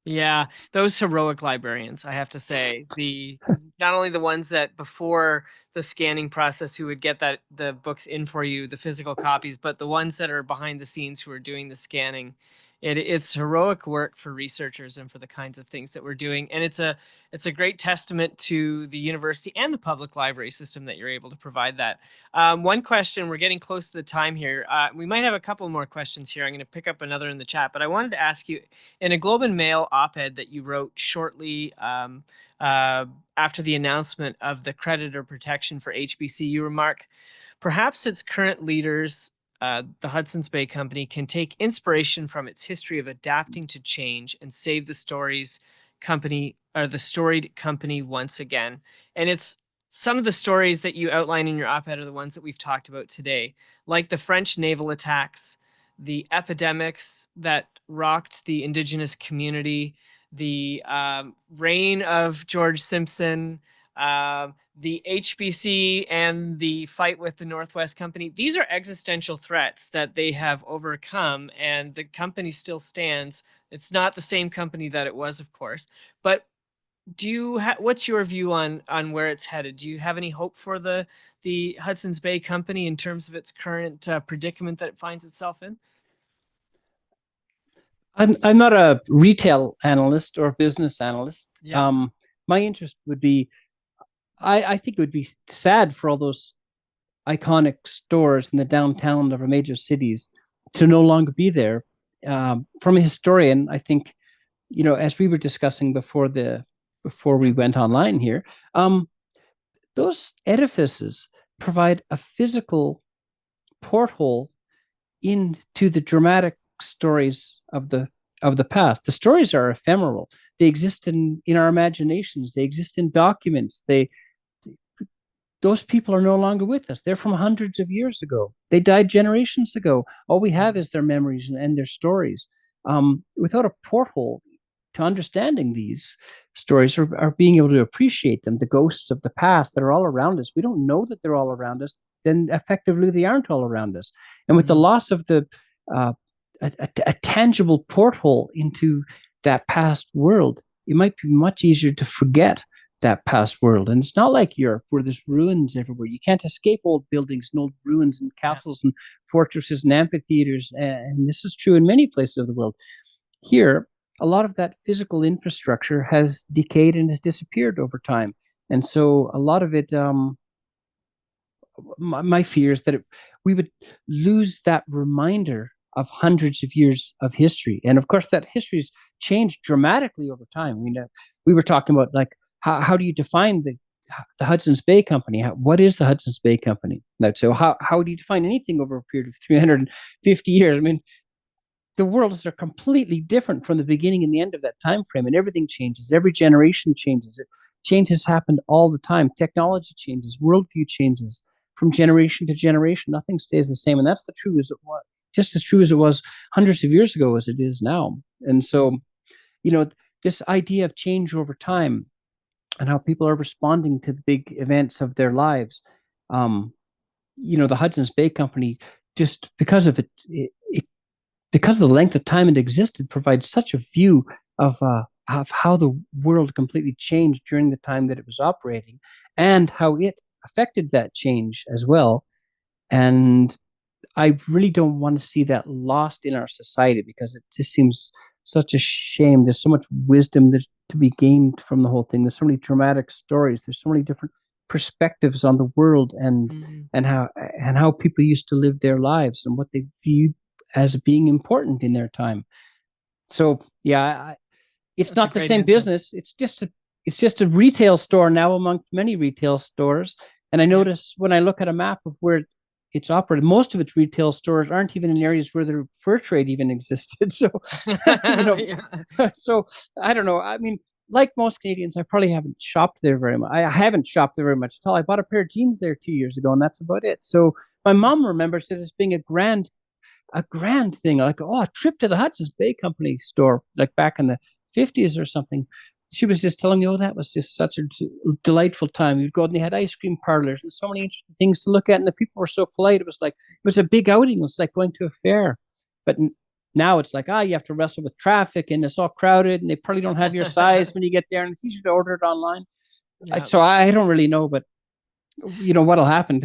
yeah, those heroic librarians, I have to say, the not only the ones that before the scanning process who would get the books in for you, the physical copies, but the ones that are behind the scenes who are doing the scanning. It's heroic work for researchers and for the kinds of things that we're doing. And it's a great testament to the university and the public library system that you're able to provide that. One question, we're getting close to the time here. We might have a couple more questions here. I'm going to pick up another in the chat, but I wanted to ask you, in a Globe and Mail op-ed that you wrote shortly uh, after the announcement of the creditor protection for HBC, you remark, perhaps its current leaders, the Hudson's Bay Company, can take inspiration from its history of adapting to change and save the stories company or the storied company once again. And it's some of the stories that you outline in your op-ed are the ones that we've talked about today, like the French naval attacks, the epidemics that rocked the indigenous community, the reign of George Simpson, the HBC, and the fight with the Northwest Company. These are existential threats that they have overcome, and the company still stands. It's not the same company that it was, of course, but what's your view on where it's headed? Do you have any hope for the Hudson's Bay Company in terms of its current predicament that it finds itself in? I'm not a retail analyst or business analyst. Yeah. My interest would be, I think it would be sad for all those iconic stores in the downtown of our major cities to no longer be there. From a historian, I think, as we were discussing before we went online here, those edifices provide a physical porthole into the dramatic stories of the past. The stories are ephemeral. They exist in our imaginations. They exist in documents. Those people are no longer with us. They're from hundreds of years ago. They died generations ago. All we have is their memories and their stories. Without a porthole to understanding these stories or being able to appreciate them, the ghosts of the past that are all around us, we don't know that they're all around us, then effectively they aren't all around us. And with the Mhm. loss of a tangible porthole into that past world, it might be much easier to forget that past world. And it's not like Europe where there's ruins everywhere. You can't escape old buildings and old ruins and Yeah. castles and fortresses and amphitheaters. And this is true in many places of the world. Here, a lot of that physical infrastructure has decayed and has disappeared over time. And so a lot of it, my fear is that we would lose that reminder of hundreds of years of history. And of course, that history's changed dramatically over time. I mean, we were talking about like how do you define the Hudson's Bay Company? What is the Hudson's Bay Company? So how do you define anything over a period of 350 years? I mean, the worlds are completely different from the beginning and the end of that time frame, and everything changes. Every generation changes. Changes happen all the time. Technology changes. Worldview changes from generation to generation. Nothing stays the same, and that's the true as it was, just as true as it was hundreds of years ago as it is now. And so, you know, this idea of change over time and how people are responding to the big events of their lives. Um, the Hudson's Bay Company, just because of it because of the length of time it existed, provides such a view of how the world completely changed during the time that it was operating, and how it affected that change as well. And I really don't want to see that lost in our society because it just seems such a shame. There's so much wisdom to be gained from the whole thing. There's so many dramatic stories. There's so many different perspectives on the world Mhm. and how people used to live their lives and what they viewed as being important in their time. So yeah, it's That's a not the great same answer. business. It's just a retail store now among many retail stores. And I Yeah. notice when I look at a map of where it's operated, most of its retail stores aren't even in areas where the fur trade even existed. So, you know, Yeah. so I don't know. I mean, like most Canadians, I probably haven't shopped there very much. I haven't shopped there very much at all. I bought a pair of jeans there 2 years ago, and that's about it. So my mom remembers it as being a grand thing, like, oh, a trip to the Hudson's Bay Company store, like back in the 50s or something. She was just telling me, oh, that was just such a delightful time. You'd go and they had ice cream parlors and so many interesting things to look at. And the people were so polite. It was a big outing. It was like going to a fair. But now it's like, you have to wrestle with traffic and it's all crowded and they probably don't have your size when you get there and it's easier to order it online. Yeah. So I don't really know, but what'll happen.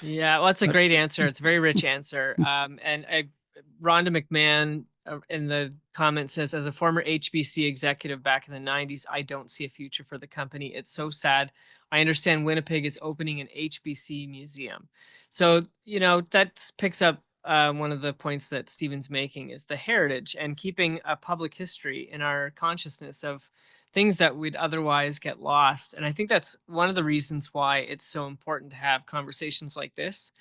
Yeah, well, that's a But great answer. It's a very rich answer. Rhonda McMahon in the comments says, as a former HBC executive back in the 90s, I don't see a future for the company. It's so sad. I understand Winnipeg is opening an HBC museum. So, that picks up one of the points that Stephen's making is the heritage and keeping a public history in our consciousness of things that would otherwise get lost. And I think that's one of the reasons why it's so important to have conversations like this.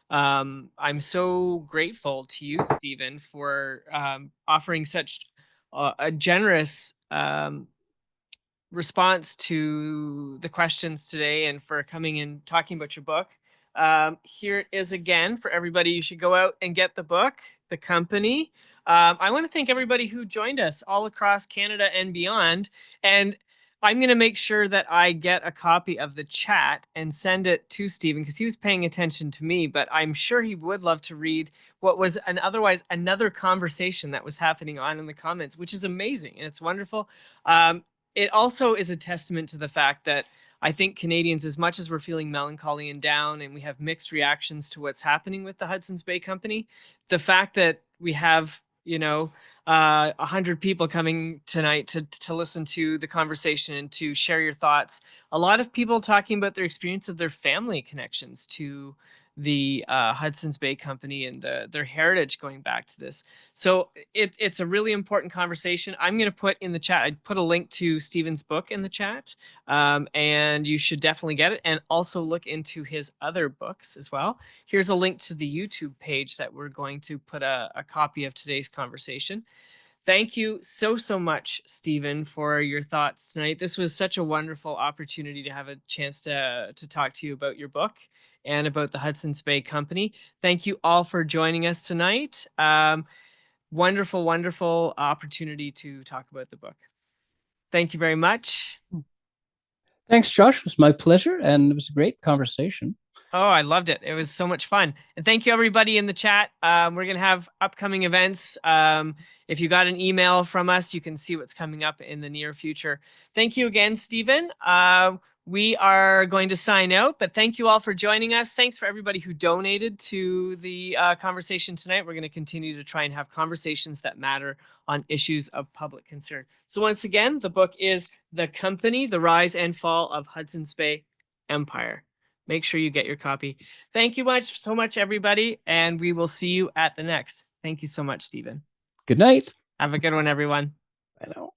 I'm so grateful to you, Stephen, for offering such a generous response to the questions today and for coming and talking about your book. Here it is again for everybody. You should go out and get the book, The Company. I want to thank everybody who joined us all across Canada and beyond. And I'm going to make sure that I get a copy of the chat and send it to Stephen because he was paying attention to me, but I'm sure he would love to read what was an otherwise another conversation that was happening on in the comments, which is amazing and it's wonderful. It also is a testament to the fact that I think Canadians, as much as we're feeling melancholy and down and we have mixed reactions to what's happening with the Hudson's Bay Company, the fact that we have, 100 people coming tonight to listen to the conversation and to share your thoughts. A lot of people talking about their experience of their family connections to the Hudson's Bay Company and their heritage going back to this. So it's a really important conversation. I'm going to put in the chat, I put a link to Stephen's book in the chat, and you should definitely get it and also look into his other books as well. Here's a link to the YouTube page that we're going to put a copy of today's conversation. Thank you so, so much, Stephen, for your thoughts tonight. This was such a wonderful opportunity to have a chance to talk to you about your book and about the Hudson's Bay Company. Thank you all for joining us tonight. Wonderful, wonderful opportunity to talk about the book. Thank you very much. Thanks, Josh. It was my pleasure, and it was a great conversation. Oh, I loved it. It was so much fun. And thank you, everybody in the chat. We're going to have upcoming events. If you got an email from us, you can see what's coming up in the near future. Thank you again, Stephen. We are going to sign out, but thank you all for joining us. Thanks for everybody who donated to the conversation tonight. We're going to continue to try and have conversations that matter on issues of public concern. So once again, the book is The Company, The Rise and Fall of Hudson's Bay Empire. Make sure you get your copy. Thank you so much, everybody, and we will see you at the next. Thank you so much, Stephen. Good night. Have a good one, everyone. I know.